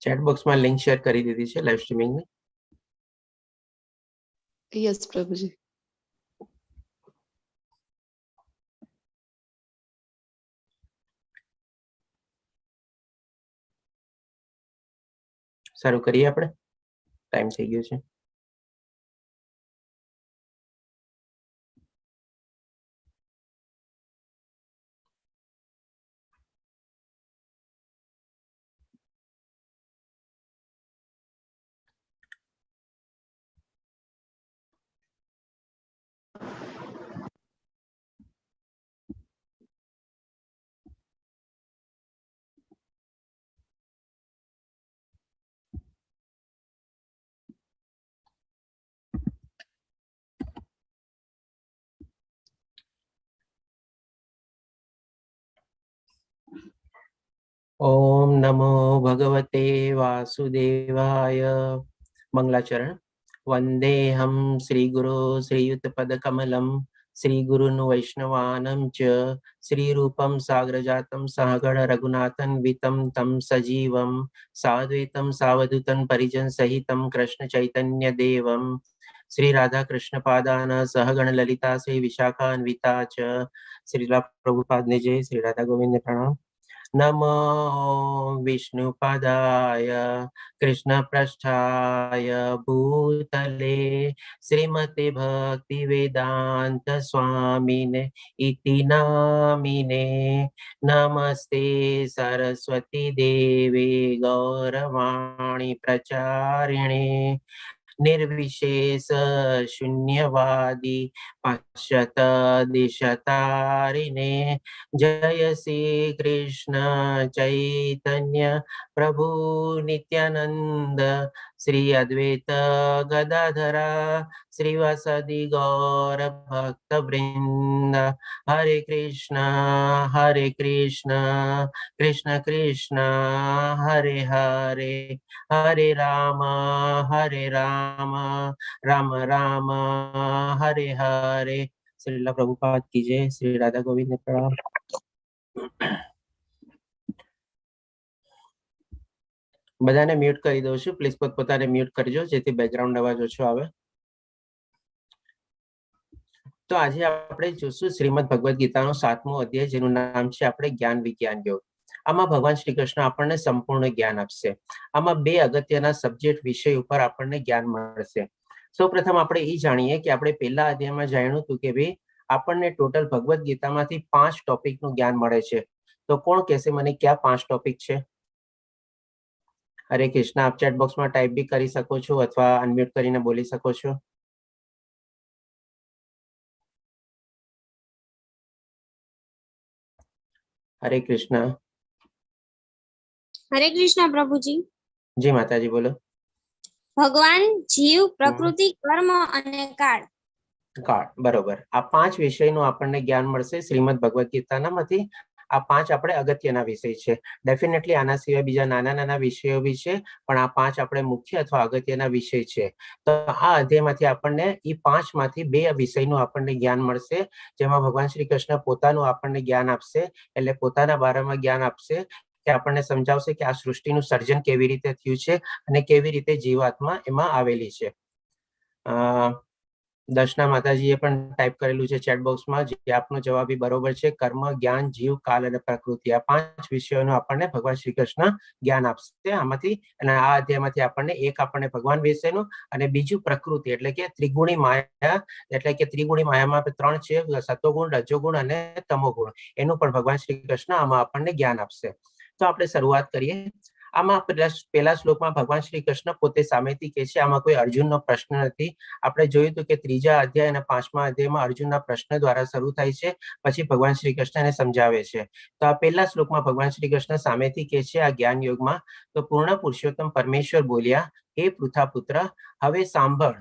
Chat બોક્સમાં link share કરી દીધી છે લાઈવ સ્ટ્રીમિંગની. યસ પ્રભુજી. સારું કરીએ આપણે, ટાઈમ થઈ ગયો છે. ओम नमो भगवते वासुदेवाय. मंगलाचरण. वंदेहम श्रीगुरो श्रीयुतपदकमलं श्रीगुरुन् वैष्णवानं च श्रीरूपं साग्रजातं सहगण रघुनाथन्वितं तं सजीवं साद्वैतं सावधूतं परिजन सहितं कृष्ण चैतन्य देवं श्री राधा कृष्ण पादान सहगण ललिता श्री विशाखान्विता च. श्रीला प्रभुपाद ने जय. श्री राधा गोविंद ने प्रणाम. नमो विष्णुपदाय कृष्णपृष्ठाय भूतले श्रीमते भक्तिवेदांत स्वामिने इति नामिने. नमस्ते सरस्वती देवे गौरवाणी प्रचारिणे निर्विशेष शून्यवादी पाश्चात दिशतारिणे. जय श्री कृष्ण चैतन्य प्रभु नित्यानंद श्री अद्वैत गदाधरा श्रीवासदि गौर भक्त वृंद. हरे कृष्ण कृष्ण कृष्ण हरे हरे हरे राम राम राम हरे हरे. श्रीला प्रभुपाद की जय. श्री राधा गोविंद ने प्रणाम. બધાને મ્યુટ કરી દઉં છું. પ્લીઝ પોતપોતાને મ્યુટ કરજો જેથી બેકગ્રાઉન્ડ અવાજ ઓછો આવે. તો આજે આપણે જોશું શ્રીમદ ભગવદ ગીતાનો 7મો અધ્યાય, જેનું નામ છે આપણે જ્ઞાન વિજ્ઞાન યોગ. આમાં ભગવાન શ્રી કૃષ્ણ આપણને સંપૂર્ણ જ્ઞાન આપશે. આમાં બે અગત્યના સબ્જેક્ટ વિષય ઉપર આપણને જ્ઞાન મળશે. સૌપ્રથમ આપણે એ જાણીએ કે આપણે પહેલા અધ્યાયમાં જાણ્યું હતું કે ભાઈ આપણને ટોટલ ભગવદ ગીતામાંથી 5 ટોપિકનું જ્ઞાન મળે છે. તો કોણ કહેશે મને ક્યાં 5 ટોપિક છે? હરે કૃષ્ણ. આપ ચેટ બોક્સમાં ટાઈપ બી કરી શકો છો અથવા અનમ્યુટ કરીને બોલી શકો છો. હરે કૃષ્ણ. હરે કૃષ્ણ પ્રભુજી. જી માતાજી બોલો. ભગવાન, જીવ, પ્રકૃતિ, કર્મ અને કાળ. કાળ, બરોબર. આ 5 વિષયનું આપણને જ્ઞાન મળશે શ્રીમદ ભગવદ ગીતાનામાંથી. આ 5 આપણે અગત્યના વિષય છે. ડેફિનેટલી આના સિવાય બીજા નાના નાના વિષયો બી છે, પણ આ 5 આપણે મુખ્ય અથવા અગત્યના વિષય છે. તો આ અધ્યાયમાંથી આપણને એ 5 માંથી 2 વિષયનું આપણને જ્ઞાન મળશે, જેમાં ભગવાન શ્રી કૃષ્ણ પોતાનું આપણને જ્ઞાન આપશે, એટલે પોતાના બારામાં જ્ઞાન આપશે કે આપણને સમજાવશે કે આ સૃષ્ટિનું સર્જન કેવી રીતે થયું છે અને કેવી રીતે જીવાત્મા એમાં આવેલી છે. દર્શના માતાજીએ પણ ટાઈપ કરેલું છે ચેટ બોક્સમાં, જે આપનો જવાબ બરોબર છે. કર્મ, જ્ઞાન, જીવ, કાલ અને પ્રકૃતિ, આ 5 વિષયોનું આપણને ભગવાન શ્રી કૃષ્ણ જ્ઞાન આપશે આમાંથી. અને આ અધ્યાયમાંથી આપણને એક આપણને ભગવાન વિશેનું અને બીજું પ્રકૃતિ એટલે કે ત્રિગુણી માયા, એટલે કે ત્રિગુણી માયામાં 3 છે, સત્વગુણ, રજોગુણ અને તમોગુણ. એનું પણ ભગવાન શ્રી કૃષ્ણ આમાં આપણને જ્ઞાન આપશે. તો આપણે શરૂઆત કરીએ. આમાં પહેલા શ્લોકમાં ભગવાન શ્રી કૃષ્ણ પોતે સામેથી કહે છે. આમાં કોઈ અર્જુનનો પ્રશ્ન નથી. આપણે જોયું હતું કે 3જા અધ્યાય અને 5મા અધ્યાયમાં અર્જુનના પ્રશ્ન દ્વારા શરૂ થાય છે, પછી ભગવાન શ્રી કૃષ્ણ એને સમજાવે છે. તો આ પહેલા શ્લોકમાં ભગવાન શ્રી કૃષ્ણ સામેથી કહે છે આ જ્ઞાન યોગમાં, તો પૂર્ણ પુરુષોત્તમ પરમેશ્વર બોલ્યા, હે પૃથા પુત્ર, હવે સાંભળ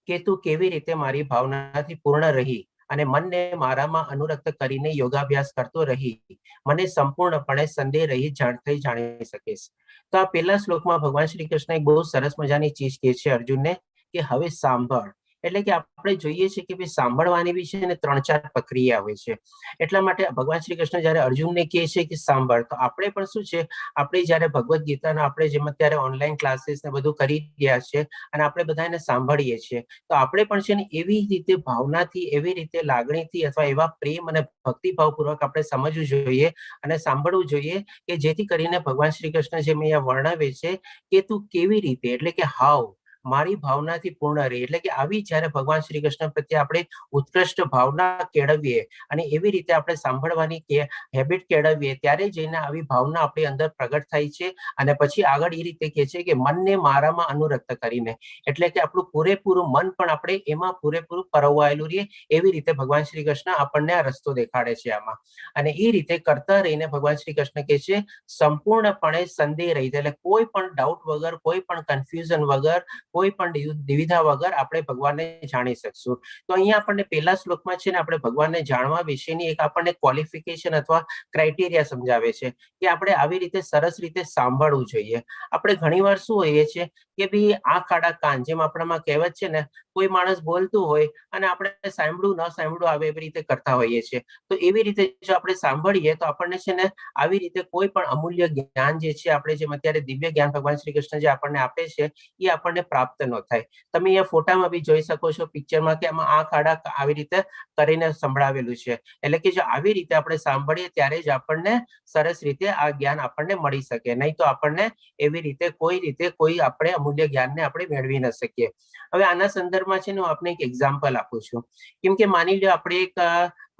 કે તું કેવી રીતે મારી ભાવનાથી પૂર્ણ રહી અને મનને મારામાં અનુરક્ત કરીને યોગાભ્યાસ કરતો રહી મને સંપૂર્ણપણે સંદેહ રહી જાણી શકીશ. તો આ પહેલા શ્લોકમાં ભગવાન શ્રી કૃષ્ણ એક બહુ સરસ મજાની ચીજ કહે છે અર્જુનને કે હવે સાંભળ. એટલે કે આપણે જોઈએ છીએ કે ભાઈ સાંભળવાની બી છે ને 3-4 પ્રક્રિયા હોય છે. એટલા માટે ભગવાન શ્રી કૃષ્ણ જયારે અર્જુનને કહે છે કે સાંભળ, તો આપણે પણ શું છે, આપણે જયારે ભગવદ્ ગીતાના આપણે જેમ અત્યારે ઓનલાઈન ક્લાસીસ ને બધું કરી રહ્યા છે અને આપણે બધા એને સાંભળીએ છીએ, તો આપણે પણ છે ને એવી રીતે ભાવનાથી, એવી રીતે લાગણીથી અથવા એવા પ્રેમ અને ભક્તિભાવપૂર્વક આપણે સમજવું જોઈએ અને સાંભળવું જોઈએ કે જેથી કરીને ભગવાન શ્રી કૃષ્ણ જેમ અહીંયા વર્ણવે છે કે તું કેવી રીતે, એટલે કે હાવ મારી ભાવનાથી પૂર્ણ રહી, એટલે કે આવી જયારે ભગવાન શ્રી કૃષ્ણ પ્રત્યે આપણે ઉત્કૃષ્ટ ભાવના કેળવીએ અને એવી રીતે આપણે સાંભળવાની હેબિટ કેળવીએ, ત્યારે જઈને આવી ભાવના આપણી અંદર પ્રગટ થાય છે. અને પછી આગળ એ રીતે કહે છે કે મનને મારામાં અનુરક્ત કરીને, એટલે કે આપણું પૂરેપૂરું મન પણ આપણે એમાં પૂરેપૂરું પરોવાયેલું રહીએ, એવી રીતે ભગવાન શ્રી કૃષ્ણ આપણને આ રસ્તો દેખાડે છે આમાં. અને એ રીતે કરતા રહીને ભગવાન શ્રી કૃષ્ણ કહે છે સંપૂર્ણપણે સંદેહ રહિત, એટલે કોઈ પણ ડાઉટ વગર, કોઈ પણ કન્ફ્યુઝન વગર, કોઈ પણ દ્વિધા વગર આપણે ભગવાનને જાણી શકશું. તો અહીંયા આપણને પહેલા શ્લોકમાં છે ને આપણે ભગવાનને જાણવા વિશેની એક આપણને ક્વોલિફિકેશન અથવા ક્રાઇટેરિયા સમજાવે છે કે આપણે આવી રીતે સરસ રીતે સાંભળવું જોઈએ. આપણે ઘણીવાર શું હોઈએ છે કે ભાઈ આંખ આડા કાન, જેમ આપણામાં કહેવત છે ને, કોઈ માણસ બોલતું હોય અને આપણે સાંભળવું ન સાંભળવું આવે એવી રીતે કરતા હોઈએ છીએ. તો એવી રીતે જો આપણે સાંભળીએ તો આપણને છે ને આવી રીતે કોઈ પણ અમૂલ્ય જ્ઞાન જે છે, આપણે જેમ અત્યારે દિવ્ય જ્ઞાન ભગવાન શ્રી કૃષ્ણ જે આપણને આપે છે એ આપણને પ્રાપ્ત ન થાય. તમે અહીંયા ફોટામાં બી જોઈ શકો છો, પિક્ચરમાં, કે આમાં આંખ આડા આવી રીતે કરીને સંભળાવેલું છે. એટલે કે જો આવી રીતે આપણે સાંભળીએ ત્યારે જ આપણને સરસ રીતે આ જ્ઞાન આપણને મળી શકે, નહીં તો આપણને એવી રીતે કોઈ આપણે અમૂલ્ય જ્ઞાનને આપણે મેળવી ન શકીએ. હવે આના સંદર્ભમાં છે ને હું આપને એક એક્ઝામ્પલ આપું છું. કેમ કે માની લો આપણે એક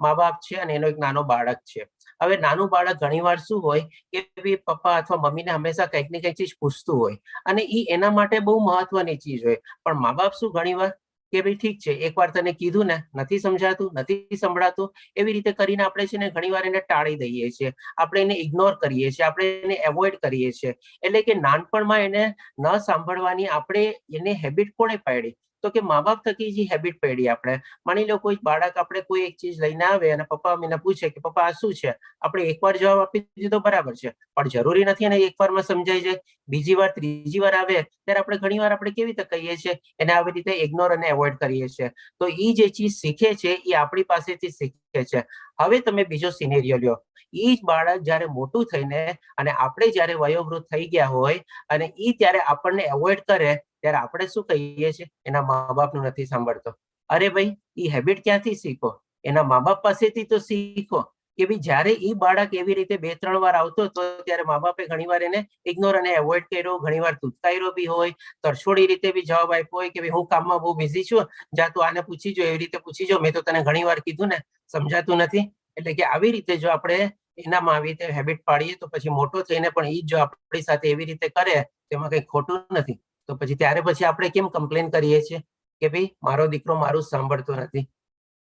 મા બાપ છે અને એનો એક નાનો બાળક છે. હવે નાનું બાળક ઘણીવાર શું હોય કે પપ્પા અથવા મમ્મીને હંમેશા કંઈક ને કંઈક ચીજ પૂછતું હોય અને એ એના માટે બહુ મહત્વની ચીજ હોય. પણ મા બાપ શું ઘણીવાર કે ભાઈ ઠીક છે, એકવાર તને કીધું ને, નથી સમજાતું, નથી સંભળાતું, એવી રીતે કરીને આપણે છે ને ઘણીવાર એને ટાળી દઈએ છીએ, આપણે એને ઇગ્નોર કરીએ છીએ, આપણે એને એવોઇડ કરીએ છીએ. એટલે કે નાનપણમાં એને ન સાંભળવાની આપણે એને હેબિટ કોણે પાડી? તો કે મા બાપ થકી જે હેબિટ પડી. આપણે માની લો કોઈ બાળક આપણે કોઈ એક ચીજ લઈને આવે અને પપ્પા મમ્મીને પૂછે કે પપ્પા આ શું છે, આપણે એકવાર જવાબ આપી દીધો બરાબર છે, પણ જરૂરી નથી ને એકવારમાં સમજાઈ જાય. બીજી વાર, ત્રીજી વાર આવે ત્યારે આપણે ઘણીવાર આપણે કેવી રીતે કહીએ છીએ, એને આવી રીતે ઇગ્નોર અને એવોઇડ કરીએ છીએ. તો એ જે ચીજ શીખે છે એ આપણી પાસેથી શીખે છે. હવે તમે બીજો સિનેરિયો લ્યો, એ જ બાળક જયારે મોટું થઈને અને આપણે જયારે વયોવૃદ્ધ થઈ ગયા હોય અને એ ત્યારે આપણને એવોઇડ કરે, ત્યારે આપણે શું કહીએ છીએ? એના મા બાપનું નથી સાંભળતો. અરે ભાઈ, એ હેબિટ ક્યાંથી શીખો? એના મા બાપ પાસેથી તો શીખો. કે ભાઈ જયારે એ બાળક એવી રીતે 2-3 વાર આવતો હતો ત્યારે મા બાપે ઘણીવાર એને ઇગ્નોર અને એવોઇડ કર્યો, ઘણીવાર તુતકાર્યો બી હોય, તરછોડી રીતે બી જવાબ આપ્યો હોય કે ભાઈ હું કામમાં બહુ બિઝી છું, જા તું આને પૂછી જો, એવી રીતે પૂછી જો, મેં તો તને ઘણીવાર કીધું ને, સમજાતું નથી. એટલે કે આવી રીતે જો આપણે એનામાં આવી રીતે હેબિટ પાડીએ તો પછી મોટો થઈને પણ એ જો આપણી સાથે એવી રીતે કરે તેમાં કંઈ ખોટું નથી. તો પછી ત્યારે પછી આપણે કેમ કમ્પ્લેન કરીએ છીએ કે ભાઈ મારો દીકરો મારું સાંભળતો નથી?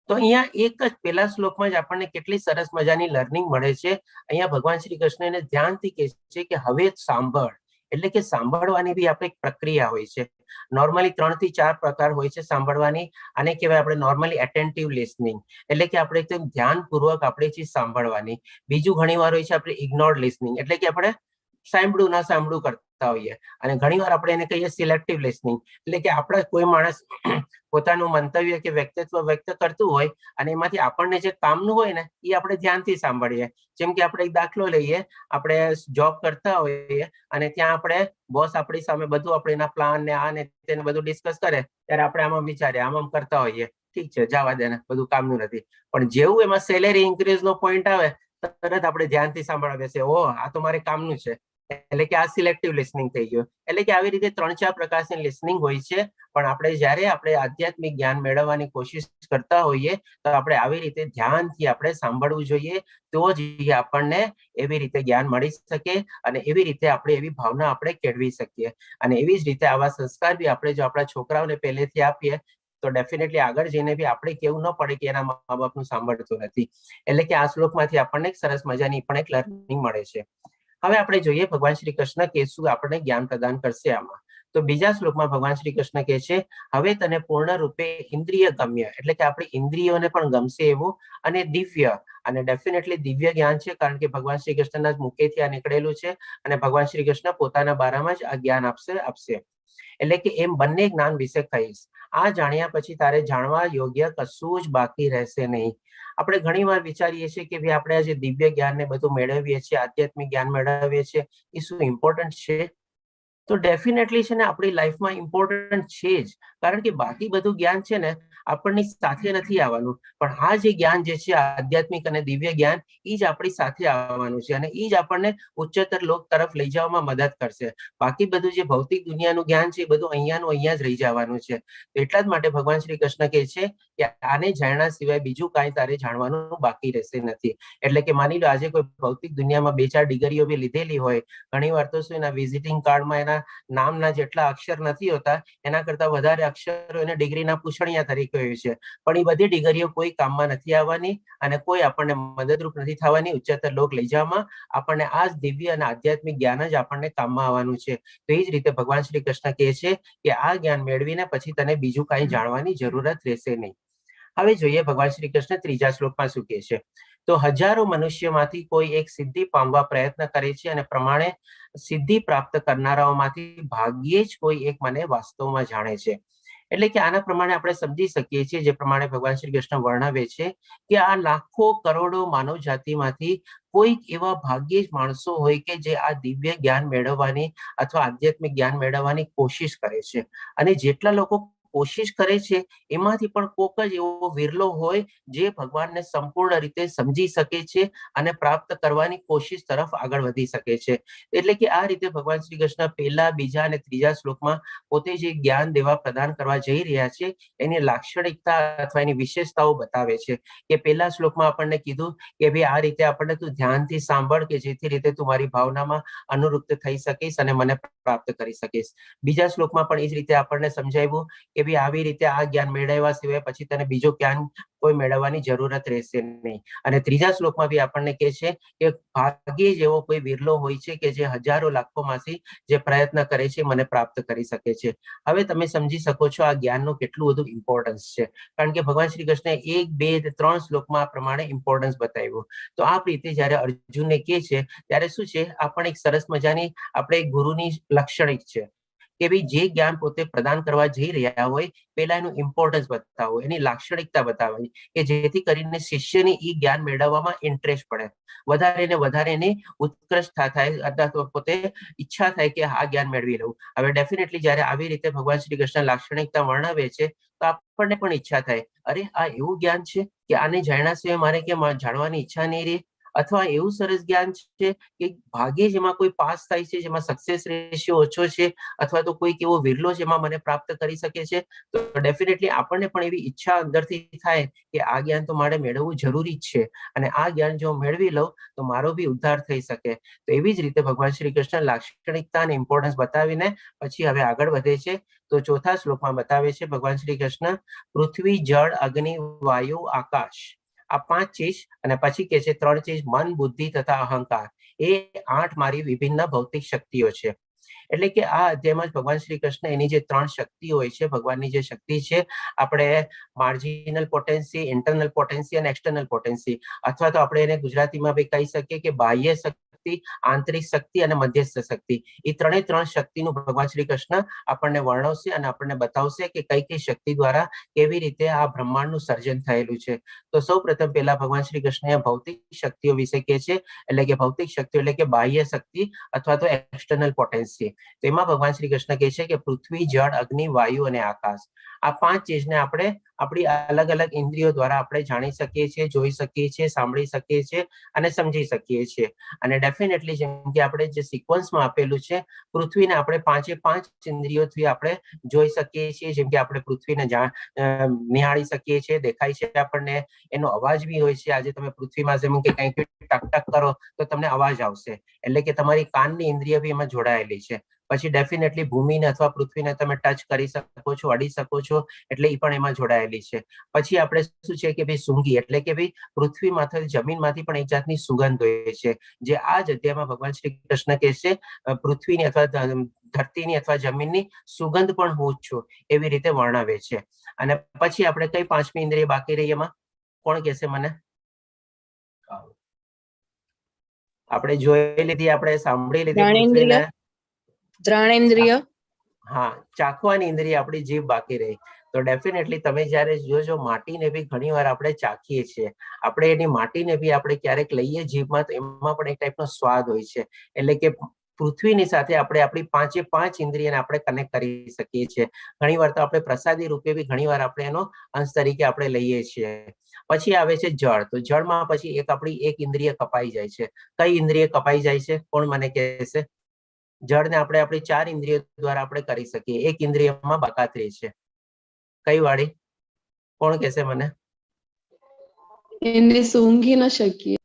તો અહીંયા એક જ પહેલા શ્લોકમાં જ આપણને કેટલી સરસ મજાની લર્નિંગ મળે છે. અહીંયા ભગવાન શ્રી કૃષ્ણ એને ધ્યાનથી કહે છે કે હવે સાંભળ. એટલે કે સાંભળવાની બી આપણે એક પ્રક્રિયા હોય છે. નોર્મલી 3 થી 4 પ્રકાર હોય છે સાંભળવાની. આને કહેવાય આપણે નોર્મલી એટેન્ટિવ લિસનિંગ, એટલે કે આપણે એકદમ ધ્યાનપૂર્વક આપણે ચીજ સાંભળવાની. બીજું ઘણીવાર હોય છે આપણે ઇગ્નોર્ડ લિસનિંગ, એટલે કે આપણે સાંભળ્યું ના સાંભળ્યું કરતા હોઈએ. અને ઘણીવાર આપણે એને કહીએ સિલેક્ટિવ લિસનિંગ, એટલે કે આપણે કોઈ માણસ પોતાનું મંતવ્ય કે વ્યક્તિત્વ વ્યક્ત કરતું હોય અને એમાંથી આપણને જે કામનું હોય ને એ આપણે ધ્યાનથી સાંભળીએ. જેમ કે આપણે એક દાખલો લઈએ, આપણે જોબ કરતા હોઈએ અને ત્યાં આપણે બોસ આપણી સામે બધું આપણે એના પ્લાન ને આ ને તેને બધું ડિસ્કસ કરે, ત્યારે આપણે આમાં વિચારીએ, આમ કરતા હોઈએ, ઠીક છે જવા દે ને, બધું કામનું નથી. પણ જેવું એમાં સેલેરી ઇન્ક્રીઝ નો પોઈન્ટ આવે તરત આપણે ધ્યાનથી સાંભળવા બેસે, ઓ આ તો મારે કામનું છે. એટલે કે આ સિલેક્ટિવ લિસનિંગ થઈ ગયું. એટલે કે આવી રીતે 3-4 પ્રકારની લિસનિંગ હોય છે. પણ આપણે જયારે આપણે આધ્યાત્મિક જ્ઞાન મેળવવાની કોશિશ કરતા હોઈએ તો આપણે આવી રીતે ધ્યાનથી આપણે સાંભળવું જોઈએ, તો જ આપણને એવી રીતે જ્ઞાન મળી શકે અને એવી રીતે આપણે એવી ભાવના આપણે કેળવી શકીએ. અને એવી જ રીતે આવા સંસ્કાર બી આપણે જો આપણા છોકરાઓને પહેલેથી આપીએ તો ડેફિનેટલી આગળ જઈને બી આપણે કેવું ન પડે કે એના મા બાપનું સાંભળતું નથી. એટલે કે આ શ્લોકમાંથી આપણને સરસ મજાની પણ એક લર્નિંગ મળે છે. હવે આપણે જોઈએ ભગવાન શ્રી કૃષ્ણ કે શું આપણને જ્ઞાન પ્રદાન કરશે આમાં. તો બીજા શ્લોકમાં ભગવાન શ્રી કૃષ્ણ કહે છે, હવે તને પૂર્ણ રૂપે ઇન્દ્રિય ગમ્ય, એટલે કે આપણી ઇન્દ્રિયોને પણ ગમશે એવું અને દિવ્ય, અને ડેફિનેટલી દિવ્ય જ્ઞાન છે, કારણ કે ભગવાન શ્રી કૃષ્ણના જ મુખેથી આ નીકળેલું છે અને ભગવાન શ્રી કૃષ્ણ પોતાના બારામાં જ આ જ્ઞાન આપશે. એટલે કે એમ બંને જ્ઞાન વિશે કહીશ. આ જાણ્યા પછી તારે જાણવા યોગ્ય કશું જ બાકી રહેશે નહીં. આપણે ઘણી વાર વિચારીએ છીએ કે ભાઈ આપણે આજે દિવ્ય જ્ઞાન ને બધું મેળવીએ છીએ, આધ્યાત્મિક જ્ઞાન મેળવીએ છીએ, એ શું ઇમ્પોર્ટન્ટ છે? તો ડેફિનેટલી છે ને આપણી લાઈફમાં ઇમ્પોર્ટન્ટ છે જ, કારણ કે બાકી બધું જ્ઞાન છે ને આપણની સાથે નથી આવવાનું, પણ આ જે જ્ઞાન જે છે આધ્યાત્મિક અને દિવ્ય જ્ઞાન, એ જ આપણી સાથે આવવાનું છે અને એ જ આપણને ઉચ્ચતર લોક તરફ લઈ જવામાં મદદ કરશે. બાકી બધું જે ભૌતિક દુનિયાનું જ્ઞાન છે એ બધું અહીંયાનું અહીંયા જ રહી જવાનું છે. એટલા જ માટે ભગવાન શ્રી કૃષ્ણ કહે છે કે આને જાણ્યા સિવાય બીજું કાંઈ તારે જાણવાનું બાકી રહેશે નથી. એટલે કે માની લો આજે કોઈ ભૌતિક દુનિયામાં 2-4 ડિગ્રીઓ બી લીધેલી હોય, ઘણી વાર તો શું એના વિઝિટિંગ કાર્ડમાં એના નામના જેટલા અક્ષર નથી હોતા એના કરતા વધારે અક્ષરો એને ડિગ્રીના પૂછણિયા તરીકે હોય છે, પણ એ બધી ડિગ્રીઓ કોઈ કામમાં નથી આવવાની અને કોઈ આપણને મદદરૂપ નથી થવાની ઉચ્ચતર લોક લઈ જવામાં. આપણને આ જ દિવ્ય અને આધ્યાત્મિક જ્ઞાન જ આપણને કામમાં આવવાનું છે. તો એ જ રીતે ભગવાન શ્રી કૃષ્ણ કહે છે કે આ જ્ઞાન મેળવીને પછી તને બીજું કાંઈ જાણવાની જરૂરત રહેશે નહીં. હવે જોઈએ ભગવાન શ્રી કૃષ્ણ ત્રીજા શ્લોકમાં શું કહે છે. તો હજારો મનુષ્યમાંથી કોઈ એક સિદ્ધિ પામવા પ્રયત્ન કરે છે અને પ્રમાણે સિદ્ધિ પ્રાપ્ત કરનારાઓમાંથી ભાગ્યે જ કોઈ એક મને વાસ્તવમાં જાણે છે. એટલે કે આના પ્રમાણે આપણે સમજી શકીએ છીએ, જે પ્રમાણે ભગવાન શ્રી કૃષ્ણ વર્ણવે છે કે આ લાખો કરોડો માનવ જાતિમાંથી કોઈક એવા ભાગ્યે જ માણસો હોય કે જે આ દિવ્ય જ્ઞાન મેળવવાની અથવા આધ્યાત્મિક જ્ઞાન મેળવવાની કોશિશ કરે છે. અને જેટલા લોકો કોશિશ કરે છે એમાંથી પણ કોક જ એવો વિરલો હોય જે ભગવાનને સંપૂર્ણ રીતે સમજી શકે છે અને પ્રાપ્ત કરવાની કોશિશ તરફ આગળ વધી શકે છે. એટલે કે આ રીતે ભગવાન શ્રી કૃષ્ણ પહેલા, બીજા અને ત્રીજા શ્લોકમાં પોતે જે જ્ઞાન દેવા પ્રદાન કરવા જઈ રહ્યા છે એની લાક્ષણિકતા અથવા એની વિશેષતાઓ બતાવે છે. કે પહેલા શ્લોકમાં આપણને કીધું કે ભાઈ આ રીતે આપણને તું ધ્યાનથી સાંભળ કે જેથી રીતે તું મારી ભાવનામાં અનુરૂપ થઈ શકીશ અને મને પ્રાપ્ત કરી શકીશ. બીજા શ્લોકમાં પણ એ જ રીતે આપણને સમજાવ્યું કે ભાઈ આવી રીતે આ જ્ઞાન મેળવ્યા સિવાય પછી તને બીજું જ્ઞાન કોઈ મેળવવાની જરૂરત રહેશે નહીં. અને ત્રીજા શ્લોકમાં બી આપણને કહે છે કે ભાગ્યે જ એવો કોઈ વિરલો હોય છે કે જે હજારો લાખોમાંથી જે પ્રયત્ન કરે છે મને પ્રાપ્ત કરી શકે છે. હવે તમે સમજી શકો છો આ જ્ઞાનનું કેટલું બધું ઇમ્પોર્ટન્સ છે, કારણ કે ભગવાન શ્રી કૃષ્ણે 1, 2, 3 શ્લોકમાં આ પ્રમાણે ઇમ્પોર્ટન્સ બતાવ્યું. તો આ રીતે જયારે અર્જુનને કહે છે ત્યારે શું છે, આપણે એક સરસ મજાની આપણે ગુરુની લાક્ષણિક છે કે ભાઈ જે જ્ઞાન પોતે પ્રદાન કરવા જઈ રહ્યા હોય પહેલા એનું ઇમ્પોર્ટન્સ બતાવો, એની લાક્ષણિકતા બતાવવાની કે જેથી કરીને શિષ્યની એ જ્ઞાન મેળવવામાં ઇન્ટરેસ્ટ પડે, વધારે ને વધારે એની ઉત્કૃષ્ટતા થાય અથવા તો પોતે ઈચ્છા થાય કે આ જ્ઞાન મેળવી લઉં. હવે ડેફિનેટલી જયારે આવી રીતે ભગવાન શ્રી કૃષ્ણ લાક્ષણિકતા વર્ણવે છે તો આપણને પણ ઈચ્છા થાય, અરે આ એવું જ્ઞાન છે કે આને જાણ્યા સિવાય મારે કે જાણવાની ઈચ્છા નહીં રહી, અથવા એવું સરસ જ્ઞાન છે કે ભાગ્યે જેમાં કોઈ પાસ થાય છે, જેમાં સક્સેસ રેશિયો ઓછો છે, અથવા તો કોઈક એવો વિરલો જેમાં મને પ્રાપ્ત કરી શકે છે. તો ડેફિનેટલી આપણને પણ એવી ઈચ્છા અંદરથી થાય કે આ જ્ઞાન તો મારે મેળવવું જરૂરી જ છે અને આ જ્ઞાન જો મેળવી લઉં તો મારો બી ઉદ્ધાર થઈ શકે. તો એવી જ રીતે ભગવાન શ્રી કૃષ્ણ લાક્ષણિકતા અને ઇમ્પોર્ટન્સ બતાવીને પછી હવે આગળ વધે છે. તો ચોથા શ્લોકમાં બતાવે છે ભગવાન શ્રી કૃષ્ણ પૃથ્વી, જળ, અગ્નિ, વાયુ, આકાશ, આ 5 ચીજ અને પછી કે છે 3 ચીજ મન, બુદ્ધિ તથા અહંકાર, એ 8 મારી વિભિન્ન ભૌતિક શક્તિઓ છે. એટલે કે આ અધ્યાયમાં ભગવાન શ્રી કૃષ્ણ એની જે 3 શક્તિ હોય છે, ભગવાનની જે શક્તિ છે, આપણે માર્જિનલ પોટેન્સી, ઇન્ટરનલ પોટેન્સી અને એક્સટર્નલ પોટેન્સી, અથવા તો આપણે એને ગુજરાતીમાં બી કહી શકીએ કે બાહ્ય શક્તિ, આંતરિક શક્તિ અને મધ્યસ્થ શક્તિ, એ 3 શક્તિનું ભગવાન શ્રી કૃષ્ણ આપણને વર્ણવશે અને આપણને બતાવશે કે કઈ કઈ શક્તિ દ્વારા કેવી રીતે આ બ્રહ્માંડનું સર્જન થયેલું છે. તો સૌ પ્રથમ પહેલા ભગવાન શ્રી કૃષ્ણ ભૌતિક શક્તિઓ વિશે કહે છે, એટલે કે ભૌતિક શક્તિઓ એટલે કે બાહ્ય શક્તિ અથવા તો એક્સટર્નલ પોટેન્સી. તેમાં ભગવાન શ્રી કૃષ્ણ કહે છે કે પૃથ્વી, જળ, અગ્નિ, વાયુ અને આકાશ, આ 5 ચીજને આપણે આપણી અલગ અલગ ઇન્દ્રિયો દ્વારા આપણે જાણી શકીએ છીએ, જોઈ શકીએ છીએ, સાંભળી શકીએ છીએ અને સમજી શકીએ છીએ. અને ડેફિનેટલી જેમ કે આપણે જે સિક્વન્સમાં આપેલું છે, પૃથ્વીને આપણે 5 ઇન્દ્રિયોથી આપણે જોઈ શકીએ છીએ. જેમ કે આપણે પૃથ્વીને નિહાળી શકીએ છીએ, દેખાય છે આપણને, એનો અવાજ બી હોય છે. આજે તમે પૃથ્વીમાં જેમ કે કંઈક ટક ટક કરો તો તમને અવાજ આવશે, એટલે કે તમારી કાનની ઇન્દ્રિય બી એમાં જોડાયેલી છે. પછી ડેફિનેટલી ભૂમિને અથવા પૃથ્વીને તમે ટચ કરી શકો છો, અડી શકો છો, એટલે એ પણ એમાં જોડાયેલી છે. પછી આપણે શું છે કે ભાઈ સૂંઘી, એટલે કે ભાઈ પૃથ્વીમાંથી, જમીનમાંથી પણ એક જાતની સુગંધ હોય છે, જે આ જ અધ્યાયમાં ભગવાન શ્રી કૃષ્ણ કહે છે પૃથ્વીની અથવા ધરતીની અથવા જમીનની સુગંધ પણ હું જ છું, એવી રીતે વર્ણવે છે. અને પછી આપણે કઈ 5મી ઇન્દ્રિય બાકી રહી એમાં, કોણ કહેશે મને? આપણે જોઈ લીધી, આપણે સાંભળી લીધી પૃથ્વીને, ત્રણેન્દ્રિય. હા, ચાખવાની ઇન્દ્રિય આપણી જીભ બાકી રહી. તો ડેફિનેટલી તમે જ્યારે જોજો માટીને બી ઘણી વાર આપણે ચાખીએ છીએ, આપણે એની માટીને બી આપણે ક્યારેક લઈએ જીભમાં તો એમાં પણ એક ટાઈપનો સ્વાદ હોય છે. એટલે કે પૃથ્વીની સાથે આપણે આપણી પાંચે પાંચ ઇન્દ્રિયને આપણે કનેક્ટ કરી શકીએ છીએ. ઘણી વાર તો આપણે પ્રસાદી રૂપે બી ઘણી વાર આપણે એનો અંશ તરીકે આપણે લઈએ છીએ. પછી આવે છે જળ. તો જળમાં પછી આપણી એક ઇન્દ્રિય કપાઈ જાય છે. કઈ ઇન્દ્રિય કપાઈ જાય છે? કોણ મને કહેશે? જળને આપણે આપણી 4 ઇન્દ્રિયો દ્વારા આપણે કરી શકીએ. એક ઇન્દ્રિયમાં બાકાત રહે છે. કઈ વાળી? કોણ કહેશે મને? એને સૂંઘી ન શકીએ.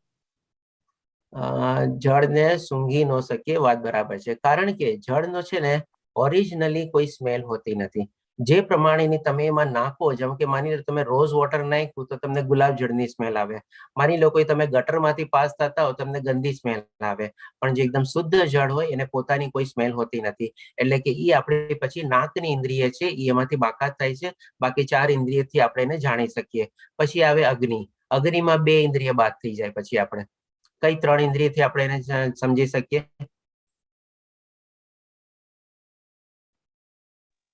જળને સૂંઘી ન શકીએ, વાત બરાબર છે. કારણ કે જળનો છે ને ઓરિજિનલી કોઈ સ્મેલ હોતી નથી. જે પ્રમાણેની તમે એમાં નાખો, જેમ કે માની લો તમે રોઝ વોટર નાખ્યું તો તમને ગુલાબ જળની સ્મેલ આવે. માની લો કોઈ તમે ગટરમાંથી પાસ થતા હો તમને ગંદી સ્મેલ આવે. પણ જે એકદમ શુદ્ધ જળ હોય એને પોતાની કોઈ સ્મેલ હોતી નથી. એટલે કે ઈ આપણે પછી નાકની ઇન્દ્રિય છે એ એમાંથી બાકાત થાય છે. બાકી 4 ઇન્દ્રિયથી આપણે એને જાણી શકીએ. પછી આવે અગ્નિ. અગ્નિમાં 2 ઇન્દ્રિય બાદ થઈ જાય. પછી આપણે કઈ 3 ઇન્દ્રિયથી આપણે એને સમજી શકીએ?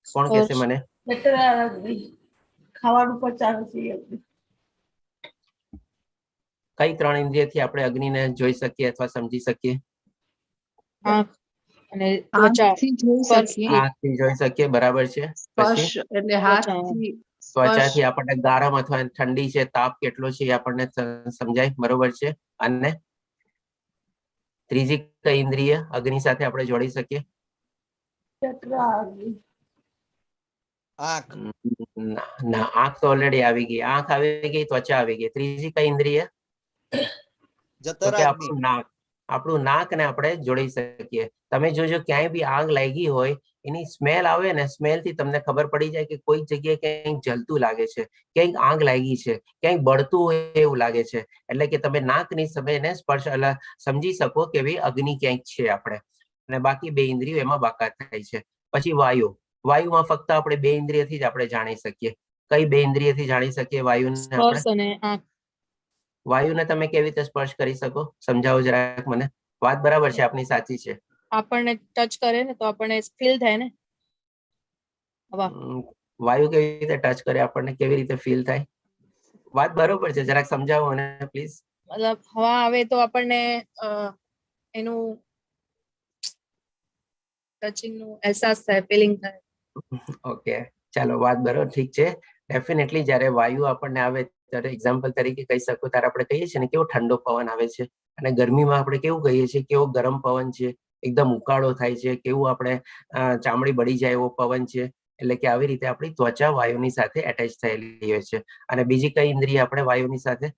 કોણ કહેશે મને? ખાવાનું પચાવે છે. કઈ 3 ઇન્દ્રિયથી આપણે અગ્નિને જોઈ શકીએ અથવા સમજી શકીએ? આંખ અને ત્વચા. આંખથી જોઈ શકીએ. આંખથી જોઈ શકીએ, બરાબર છે. સ્પર્શ પછી એટલે હાથથી ત્વચાથી આપણને ગરમ અથવા ઠંડી છે, તાપ કેટલો છે એ આપણને સમજાય, બરોબર છે. અને ત્રીજી કઈ ઇન્દ્રિય અગ્નિ સાથે આપણે જોડી શકીએ? ના, આંખ તો ઓલરેડી આવી ગઈ. આંખ આવી ગઈ, ત્વચા આવી ગઈ. ત્રીજી કઈ ઇન્દ્રિય? તો કે આપણું નાક ને આપણે જોડી શકીએ. તમે જોજો ક્યાંય બી આગ લાગી હોય, એની સ્મેલ આવે ને, સ્મેલ થી તમને ખબર પડી જાય કે કોઈ જગ્યાએ ક્યાંક જલતું લાગે છે, ક્યાંક આગ લાગી છે, ક્યાંક બળતું હોય એવું લાગે છે. એટલે કે તમે નાકની સમયને સ્પર્શ સમજી શકો કે ભાઈ અગ્નિ ક્યાંક છે આપણે. અને બાકી 2 ઇન્દ્રિયો એમાં બાકાત થાય છે. પછી વાયુ. વાયુમાં ફક્ત આપણે 2 ઇન્દ્રિયથી જ આપણે જાણી શકીએ. કઈ 2 ઇન્દ્રિયથી જાણી શકીએ વાયુને આપણે? સ્પર્શ અને આંખ. વાયુને તમે કેવી રીતે સ્પર્શ કરી શકો? સમજાવો જરાક મને. વાત બરાબર છે, આપની સાચી છે. આપણને ટચ કરે ને તો આપણને ફીલ થાય ને. વાયુ કેવી રીતે ટચ કરે આપણને, કેવી રીતે ફીલ થાય? વાત બરોબર છે, જરાક સમજાવો મને પ્લીઝ. મતલબ હવા આવે તો આપણને એનું ટચિંગ નું અહેસાસ થાય, ફીલિંગ થાય. ઓકે, ચાલો, વાત બરોબર, ઠીક છે. ડેફિનેટલી જ્યારે વાયુ આપણને આવે ત્યારે એક્ઝામ્પલ તરીકે કહી શકો, ત્યારે આપણે કહીએ છીએ ને કેવો ઠંડો પવન આવે છે, અને ગરમીમાં આપણે કેવું કહીએ છીએ કેવો ગરમ પવન છે, એકદમ ઉકાળો થાય છે, કેવું આપણે ચામડી બળી જાય એવો પવન છે. એટલે કે આવી રીતે આપણી ત્વચા વાયુની સાથે એટેચ થયેલી હોય છે. અને બીજી કઈ ઇન્દ્રિય આપણે વાયુની સાથે?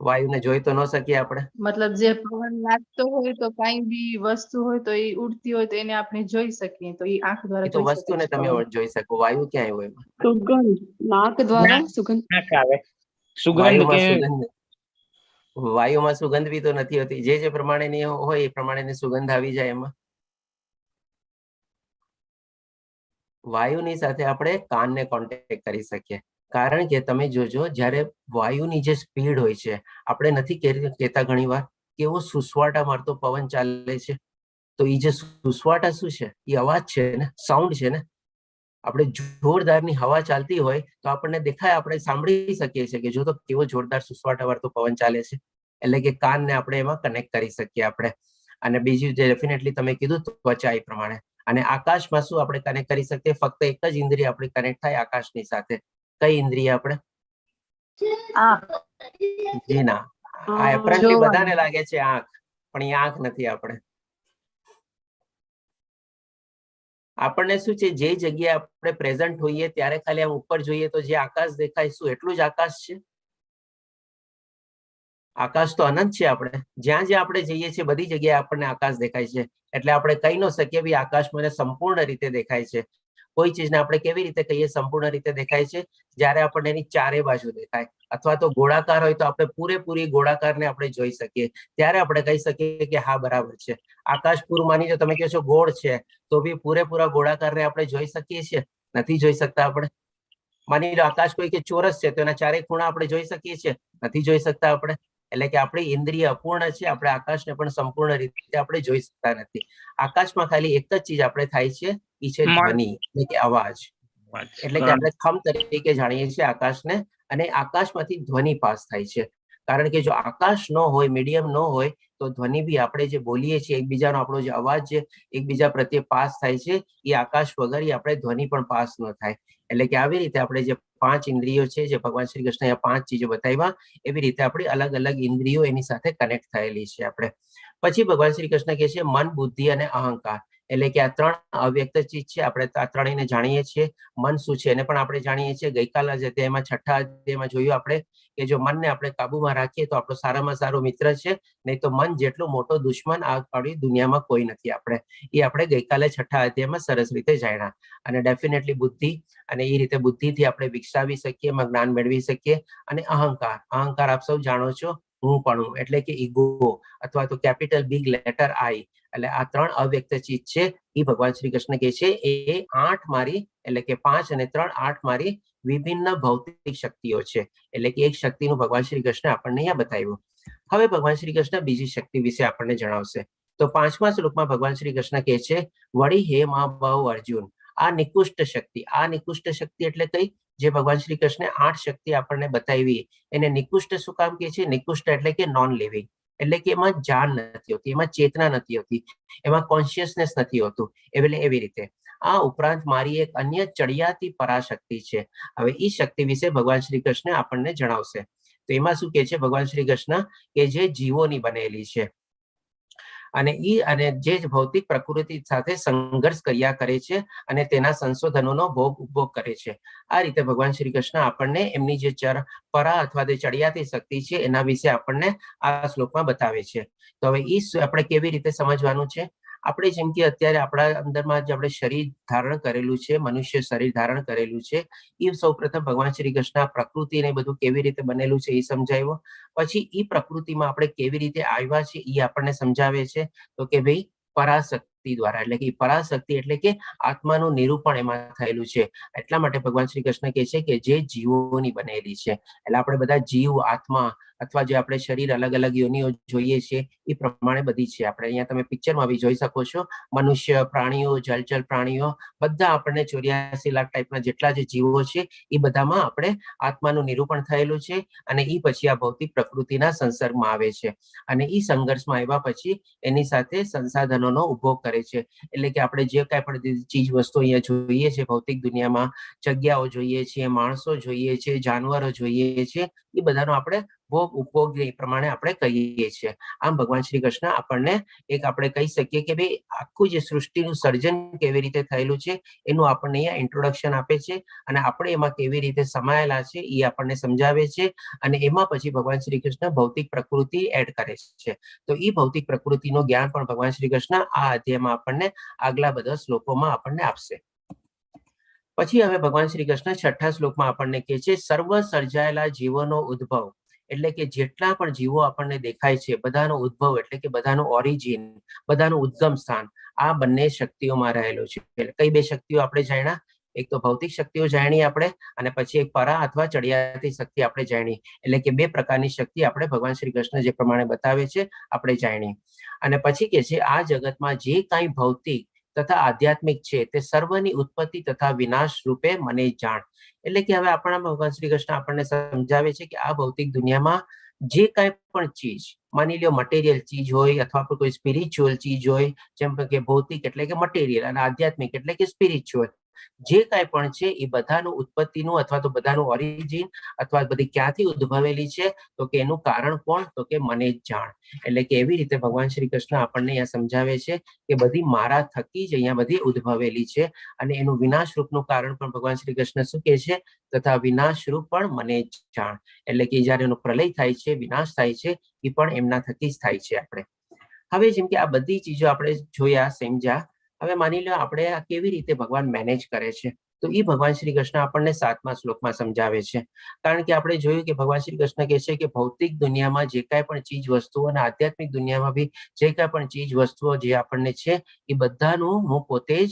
વાયુને જોઈ તો ન શકીએ આપણે. મતલબ જે પવન લાગતો હોય તો કઈ બી વસ્તુ હોય તો એ ઉડતી હોય તો એને આપણે જોઈ શકીએ, તો એ આંખ દ્વારા એ તો જોઈ શકીએ વસ્તુને તમે જોઈ શકો, વાયુ ક્યાં હોય એમાં? સુગંધ નાક દ્વારા સુગંધ આવે. સુગંધ વાયુમાં કે સુગંધ, વાયુમાં સુગંધ બી તો નથી હોતી. જે પ્રમાણેની હોય એ પ્રમાણેની સુગંધ આવી જાય એમાં. વાયુની સાથે આપણે કાનને કોન્ટેક્ટ કરી શકીએ. કારણ કે તમે જોજો જ્યારે વાયુની જે સ્પીડ હોય છે, આપણે નથી કહેતા ઘણી વાર કેવો સુસવાટા મારતો પવન ચાલે છે, તો એ જે સુસવાટા શું છે? એ અવાજ છે ને, સાઉન્ડ છે ને. આપણે જોરદારની હવા ચાલતી હોય તો આપણને દેખાય, આપણે સાંભળી શકીએ છીએ કે જો તો કેવો જોરદાર સુસવાટા વાળતો પવન ચાલે છે. એટલે કે કાનને આપણે એમાં કનેક્ટ કરી શકીએ આપણે. અને બીજું જે ડેફિનેટલી તમે કીધું ત્વચા એ પ્રમાણે. અને આકાશમાં શું આપણે કનેક્ટ કરી શકીએ? ફક્ત એક જ ઇન્દ્રિય આપણી કનેક્ટ થાય આકાશની સાથે. કઈ ઇન્દ્રિય આપણે? જી ના, આ એપરન્ટલી બધાને લાગે છે આંખ, પણ એ આંખ નથી. આપણને શું છે, જે જગ્યાએ આપણે પ્રેઝન્ટ હોઈએ ત્યારે ખાલી આમ ઉપર જોઈએ તો જે આકાશ દેખાય, શું એટલું જ આકાશ છે? આકાશ તો અનંત છે. આપણે જ્યાં જ્યાં આપણે જઈએ છીએ બધી જગ્યાએ આપણને આકાશ દેખાય છે. એટલે આપણે કહી ન શકીએ ભાઈ આકાશ મને સંપૂર્ણ રીતે દેખાય છે. કોઈ ચીજને આપણે કેવી રીતે કહીએ સંપૂર્ણ રીતે દેખાય છે? જ્યારે આપણને એની ચારે બાજુ દેખાય, અથવા તો ગોળાકાર હોય તો આપણે પૂરેપૂરી ગોળાકારને આપણે જોઈ શકીએ, ત્યારે આપણે કહી શકીએ કે હા બરાબર છે. આકાશ પૂરું માની જો તમે કહો છો ગોળ છે, તો બી પૂરેપૂરા ગોળાકારને આપણે જોઈ શકીએ છીએ? નથી જોઈ શકતા આપણે. માની લો આકાશ કોઈ કે ચોરસ છે તો એના ચારે ખૂણા આપણે જોઈ શકીએ છીએ? નથી જોઈ શકતા આપણે. એટલે કે આપણી ઇન્દ્રિય અપૂર્ણ છે, આપણે આકાશને પણ સંપૂર્ણ રીતે આપણે જોઈ શકતા નથી. આકાશમાં ખાલી એક જ ચીજ આપણે થાય છે, એ છે ધ્વનિ એટલે કે અવાજ. એટલે કે આપણે ખમ તરીકે જાણીએ છીએ આકાશને, અને આકાશમાંથી ધ્વનિ પાસ થાય છે. કારણ કે જો આકાશ ન હોય, મીડિયમ ન હોય, તો ધ્વનિ બી આપણે જે બોલીએ છીએ એકબીજાનો આપણો જે અવાજ છે એકબીજા પ્રત્યે પાસ થાય છે, એ આકાશ વગર આપણે ધ્વનિ પણ પાસ ન થાય. એટલે કે આવી રીતે આપણે જે 5 ઇન્દ્રિયો છે, જે ભગવાન શ્રી કૃષ્ણ 5 ચીજો બતાવ્યા, એવી રીતે આપણી અલગ અલગ ઇન્દ્રિયો એની સાથે કનેક્ટ થયેલી છે આપણે. પછી ભગવાન શ્રી કૃષ્ણ કહે છે મન, બુદ્ધિ અને અહંકાર. એટલે કે આ 3 અવ્યક્ત ચીજ છે. આપણે આ ત્રણેયને જાણીએ છીએ. મન શું છે એને પણ આપણે જાણીએ છીએ. ગઈકાલના જે તેમાં 6થા અધ્યાયમાં જોયું આપણે કે જો મનને આપણે કાબુમાં રાખીએ તો આપણો સારામાં સારો મિત્ર છે, નહીં તો મન જેટલો મોટો દુશ્મન આ દુનિયામાં કોઈ નથી. આપણે ગઈકાલે 6થા અધ્યાયમાં સરસ રીતે જાણ્યા. અને ડેફિનેટલી બુદ્ધિ, અને એ રીતે બુદ્ધિથી આપણે વિકસાવી શકીએ, એમાં જ્ઞાન મેળવી શકીએ. અને અહંકાર, આપ સૌ જાણો છો, હું પણ, એટલે કે ઈગો, અથવા તો કેપિટલ બિગ લેટર આઈ. એટલે આ 3 અવ્યક્ત ચીજ છે. એ ભગવાન શ્રી કૃષ્ણ કહે છે એ 8 મારી, એટલે કે 5 અને 3 8 મારી વિભિન્ન ભૌતિક શક્તિઓ છે. એટલે કે એક શક્તિનું ભગવાન શ્રી કૃષ્ણ આપણને અહીંયા બતાવ્યું. હવે ભગવાન શ્રી કૃષ્ણ બીજી શક્તિ વિશે આપણને જણાવશે. તો 5મા શ્લોકમાં ભગવાન શ્રી કૃષ્ણ કહે છે, વળી હે મહાબાહુ અર્જુન, આ નિકુષ્ટ શક્તિ. આ નિકુષ્ટ શક્તિ એટલે કઈ? જે ભગવાન શ્રી કૃષ્ણે 8 શક્તિ આપણને બતાવી, એને નિકુષ્ટ શું કામ કહે છે? નિકુષ્ટ એટલે કે નોન લિવિંગ, એટલે કે એમાં જાન નથી હોતી, એમાં ચેતના નથી હોતી, એમાં કોન્શિયસનેસ નથી હોતું. એટલે એવી રીતે આ ઉપરાંત મારી એક અન્ય ચડિયાતી પરાશક્તિ છે. હવે એ શક્તિ વિશે ભગવાન શ્રી કૃષ્ણ આપણને જણાવશે. તો એમાં શું કહે છે ભગવાન શ્રી કૃષ્ણ? કે જે જીવોની બનેલી છે, અને જે ભૌતિક પ્રકૃતિ સાથે સંઘર્ષ કર્યા કરે છે, અને તેના સંશોધનોનો ભોગ કરે છે. આ રીતે ભગવાન શ્રી કૃષ્ણ આપણને એમની જે પરા અથવા જે ચડિયાતી શક્તિ છે એના વિશે આપણને આ શ્લોકમાં બતાવે છે. તો હવે આપણે કેવી રીતે સમજવાનું છે? આપણે જેમ કે અત્યારે આપણા અંદરમાં જે આપણે શરીર ધારણ કરેલું છે, મનુષ્ય શરીર ધારણ કરેલું છે, એ સૌપ્રથમ ભગવાન શ્રી કૃષ્ણ પ્રકૃતિ ને બધું કેવી રીતે બનેલું છે એ સમજાવ્યું. પછી એ પ્રકૃતિમાં આપણે કેવી રીતે આવ્યા છે એ આપણને સમજાવે છે. તો કે ભાઈ પરાશક્તિ દ્વારા, એટલે કે પરાશક્તિ એટલે કે આત્માનું નિરૂપણ એમાં થયેલું છે. એટલા માટે ભગવાન શ્રી કૃષ્ણ કહે છે કે જે જીવોની બનેલી છે. એટલે આપણે બધા જીવ, આત્મા, અથવા જે આપણે શરીર અલગ અલગ યોનિઓ જોઈએ છીએ એ પ્રમાણે બધી છે. આપણે અહીંયા તમે પિક્ચરમાં બી જોઈ શકો છો, મનુષ્ય, પ્રાણીઓ, જલચર પ્રાણીઓ, બધા આપણને 84 લાખ ટાઈપના જેટલા જે જીવો છે એ બધામાં આપણે આત્માનું નિરૂપણ થયેલું છે. અને એ પછી આ ભૌતિક પ્રકૃતિના સંસર્ગમાં આવે છે, અને એ સંઘર્ષમાં આવ્યા પછી એની સાથે સંસાધનોનો ઉભો કરે છે. એટલે કે આપણે જે કાંઈ પણ ચીજ વસ્તુ અહીંયા જોઈએ છે ભૌતિક દુનિયામાં, જગ્યાઓ જોઈએ છીએ, માણસો જોઈએ છે, જાનવરો જોઈએ છે, એ બધાનો આપણે ભોગ ઉપભોગ એ પ્રમાણે આપણે કહીએ છીએ. આમ ભગવાન શ્રી કૃષ્ણ આપણને એક આપણે કહી શકીએ કે ભાઈ આખું જે સૃષ્ટિનું સર્જન કેવી રીતે થયેલું છે એનું આપણને અહીંયા ઇન્ટ્રોડક્શન આપે છે, અને આપણે એમાં કેવી રીતે સમાયેલા છે એ આપણને સમજાવે છે. અને એમાં પછી ભગવાન શ્રી કૃષ્ણ ભૌતિક પ્રકૃતિ એડ કરે છે. તો એ ભૌતિક પ્રકૃતિનું જ્ઞાન પણ ભગવાન શ્રી કૃષ્ણ આ અધ્યાયમાં આપણને આગલા બધા શ્લોકોમાં આપણને આપશે. પછી હવે ભગવાન શ્રી કૃષ્ણ 6થા શ્લોકમાં આપણને કહે છે, સર્વ સર્જાયેલા જીવોનો ઉદ્ભવ. એટલે કે જેટલા પણ જીવો આપણને દેખાય છે બધાનો ઉદ્ભવ, એટલે કે બધાનું ઓરિજિન, બધાનું ઉદ્ગમ સ્થાન આ બંને શક્તિઓમાં રહેલું છે. કઈ બે શક્તિઓ આપણે જાણ્યા? એક તો ભૌતિક શક્તિઓ જાણી આપણે, અને પછી એક પરા અથવા ચડિયાતી શક્તિ આપણે જાણી. એટલે કે 2 પ્રકારની શક્તિ આપણે ભગવાન શ્રી કૃષ્ણ જે પ્રમાણે બતાવે છે આપણે જાણી. અને પછી કે છે આ જગતમાં જે કાંઈ ભૌતિક તથા આધ્યાત્મિક છે તે સર્વની ઉત્પત્તિ તથા વિનાશ રૂપે મને જાણ. એટલે કે હવે આપણા ભગવાન શ્રી કૃષ્ણ આપણને સમજાવે છે કે આ ભૌતિક દુનિયામાં જે કાંઈ પણ ચીજ, માની લો મટીરિયલ ચીજ હોય અથવા કોઈ સ્પિરિચ્યુઅલ ચીજ હોય, જેમ કે ભૌતિક એટલે કે મટીરિયલ અને આધ્યાત્મિક એટલે કે સ્પિરિચ્યુઅલ, જે કાંઈ પણ છે એ બધાનું ઉત્પત્તિનું અથવા તો બધાનું ઓરિજિન અથવા બધી ક્યાંથી ઉદ્ભવેલી છે, તો કે એનું કારણ કોણ? તો કે મને જ જાણ. એટલે કે એવી રીતે ભગવાન શ્રી કૃષ્ણ આપણને અહીંયા સમજાવે છે કે બધી મારા થકી જ અહીંયા બધી ઉદ્ભવેલી છે, અને એનું વિનાશ રૂપનું કારણ પણ ભગવાન શ્રી કૃષ્ણ શું કહે છે? તથા વિનાશ રૂપ પણ મને જ જાણ. એટલે કે જયારે એનો પ્રલય થાય છે, વિનાશ થાય છે, એ પણ એમના થકી જ થાય છે. આપણે હવે જેમ કે આ બધી ચીજો આપણે જોયા, સમજ્યા. હવે માની લો આપણે આ કેવી રીતે ભગવાન મેનેજ કરે છે, તો એ ભગવાન શ્રી કૃષ્ણ આપણને 7મા શ્લોકમાં સમજાવે છે. કારણ કે આપણે જોયું કે ભગવાન શ્રી કૃષ્ણ કહે છે કે ભૌતિક દુનિયામાં જે કાંઈ પણ ચીજ વસ્તુઓ અને આધ્યાત્મિક દુનિયામાં બી જે કાંઈ પણ ચીજ વસ્તુઓ જે આપણને છે એ બધાનું હું પોતે જ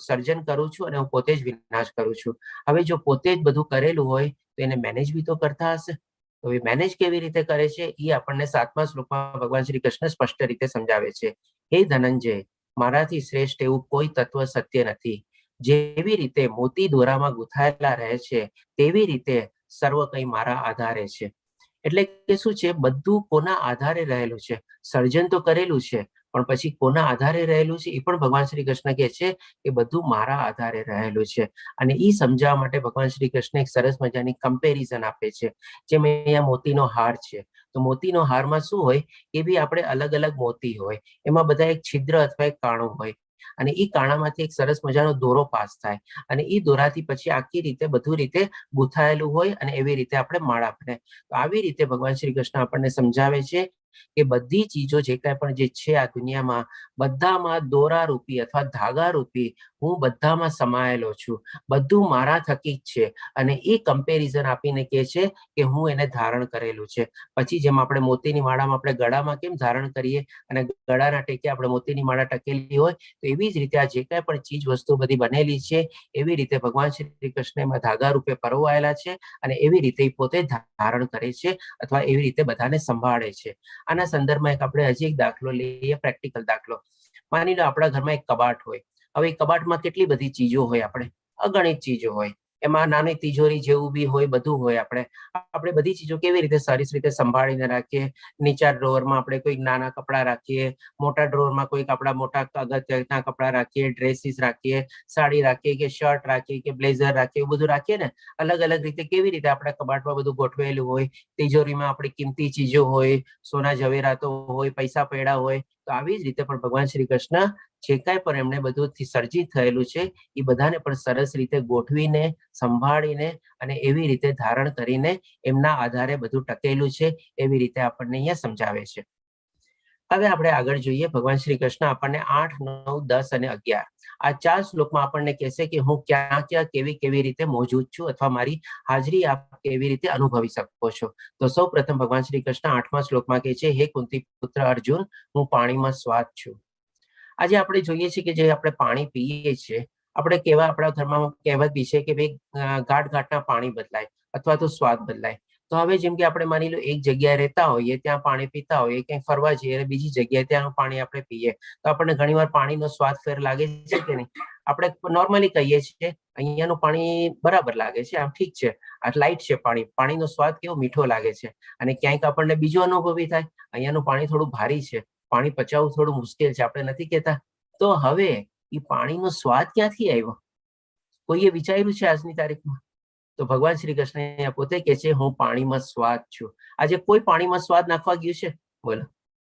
સર્જન કરું છું, અને હું પોતે જ વિનાશ કરું છું. હવે જો પોતે જ બધું કરેલું હોય તો એને મેનેજ બી તો કરતા હશે. તો એ મેનેજ કેવી રીતે કરે છે એ આપણને 7મા શ્લોકમાં ભગવાન શ્રી કૃષ્ણ સ્પષ્ટ રીતે સમજાવે છે. હે ધનંજય, મારાથી શ્રેષ્ઠ એવું કોઈ તત્વ સત્ય નથી. જેવી રીતે મોતી દોરામાં ગૂંથાયેલા રહે છે તેવી રીતે સર્વ કંઈ મારા આધારે છે. એટલે કે શું છે, બધું કોના આધારે રહેલું છે? સર્જન તો કરેલું છે, પણ પછી કોના આધારે રહેલું છે એ પણ ભગવાન શ્રી કૃષ્ણ કહે છે કે બધું મારા આધારે રહેલું છે. અને એ સમજાવવા માટે ભગવાન શ્રી કૃષ્ણ એક સરસ મજાની કમ્પેરિઝન આપે છે. જેમ અહીંયા મોતીનો હાર છે, તો મોતીનો હારમાં શું હોય, એ બી આપણે અલગ અલગ મોતી હોય, એમાં બધા એક છિદ્ર અથવા એક કાણું હોય, અને એ કાણામાંથી એક સરસ મજાનો દોરો પાસ થાય, અને એ દોરાથી પછી આખી રીતે બધું રીતે ગૂંથાયેલું હોય, અને એવી રીતે આપણે માળા બને. તો આવી રીતે ભગવાન શ્રી કૃષ્ણ આપણને સમજાવે છે કે બધી ચીજો જે કાંઈ પણ જે છે આ દુનિયામાં, બધામાં દોરા રૂપી અથવા ધાગા રૂપી હું બધામાં સમાયેલો છું, બધું મારા થકી જ છે. અને એ કમ્પેરિઝન આપીને કહે છે કે હું એને ધારણ કરેલું છે. પછી જેમ આપણે મોતીની માળામાં આપણે ગળામાં કેમ ધારણ કરીએ અને ગળાના ટેકે આપણે મોતીની માળા ટકેલી હોય, તો એવી જ રીતે આ જે કાંઈ પણ ચીજ વસ્તુ બધી બનેલી છે એવી રીતે ભગવાન શ્રી કૃષ્ણ એમાં ધાગા રૂપે પરોવાયેલા છે, અને એવી રીતે પોતે ધારણ કરે છે અથવા એવી રીતે બધાને સંભાળે છે. આના સંદર્ભમાં એક આપણે હજી એક દાખલો લઈએ, પ્રેક્ટિકલ દાખલો. માની લો આપણા ઘરમાં એક કબાટ હોય. હવે એ કબાટમાં કેટલી બધી ચીજો હોય, આપણે અગણિત ચીજો હોય, એમાં નાની તિજોરી જેવું બી હોય, બધું હોય. આપણે બધી ચીજો કેવી રીતે સરસ રીતે સંભાળીને રાખીએ. નીચા ડ્રોવરમાં આપણે કોઈક નાના કપડા રાખીએ, મોટા ડ્રોવરમાં કોઈક આપણા મોટા અગત્યના કપડા રાખીએ, ડ્રેસીસ રાખીએ, સાડી રાખીએ કે શર્ટ રાખીએ કે બ્લેઝર રાખીએ, એવું બધું રાખીએ ને. અલગ અલગ રીતે કેવી રીતે આપણા કબાટમાં બધું ગોઠવેલું હોય. તિજોરીમાં આપણી કિંમતી ચીજો હોય, સોના ઝવેરાતો હોય, પૈસા પૈડા હોય. તો આવી જ રીતે પણ ભગવાન શ્રી કૃષ્ણ જે કાંઈ પણ એમણે બધુંથી સર્જિત થયેલું છે એ બધાને પણ સરસ રીતે ગોઠવીને, સંભાળીને અને એવી રીતે ધારણ કરીને એમના આધારે બધું ટકેલું છે, એવી રીતે આપણને અહીંયા સમજાવે છે. હવે આપણે આગળ જોઈએ. ભગવાન શ્રી કૃષ્ણ આપણને 8, 9, 10 અને 11 આ 4 શ્લોકમાં આપણને કહેશે કે હું ક્યાં ક્યાં કેવી રીતે મોજૂદ છું, અથવા મારી હાજરી આપ કેવી રીતે અનુભવી શકો છો. તો સૌ પ્રથમ ભગવાન શ્રી કૃષ્ણ 8મા શ્લોકમાં કહે છે, હે કુંતી પુત્ર અર્જુન, હું પાણીમાં સ્વાદ છું. આજે આપણે જોઈએ છીએ કે જે આપણે પાણી પીએ છીએ, આપણે કેવા આપણા ઘરમાં કહેવત બી છે કે ભાઈ ઘાટના પાણી બદલાય અથવા તો સ્વાદ બદલાય. તો હવે જેમ કે આપણે માની લો એક જગ્યાએ રહેતા હોઈએ, ત્યાં પાણી પીતા હોઈએ, ક્યાંય ફરવા જઈએ અને બીજી જગ્યાએ ત્યાંનું પાણી આપણે પીએ, તો આપણને ઘણીવાર પાણીનો સ્વાદ ફેર લાગે છે કે નહીં? આપણે નોર્મલી કહીએ છીએ અહીંયાનું પાણી બરાબર લાગે છે, આમ ઠીક છે, આ લાઈટ છે પાણીનો સ્વાદ કેવો મીઠો લાગે છે. અને ક્યાંક આપણને બીજો અનુભવી થાય, અહીંયાનું પાણી થોડું ભારી છે, પાણી પચાવવું થોડું મુશ્કેલ છે, આપણે નથી કહેતા? તો હવે એ પાણીનો સ્વાદ ક્યાંથી આવ્યો? કોઈએ વિચાર્યું છે આજની તારીખમાં? તો ભગવાન શ્રી કૃષ્ણ પોતે કહે છે, હું પાણીમાં સ્વાદ છું. આજે કોઈ પાણીમાં સ્વાદ નાખવા ગયું છે? બોલો.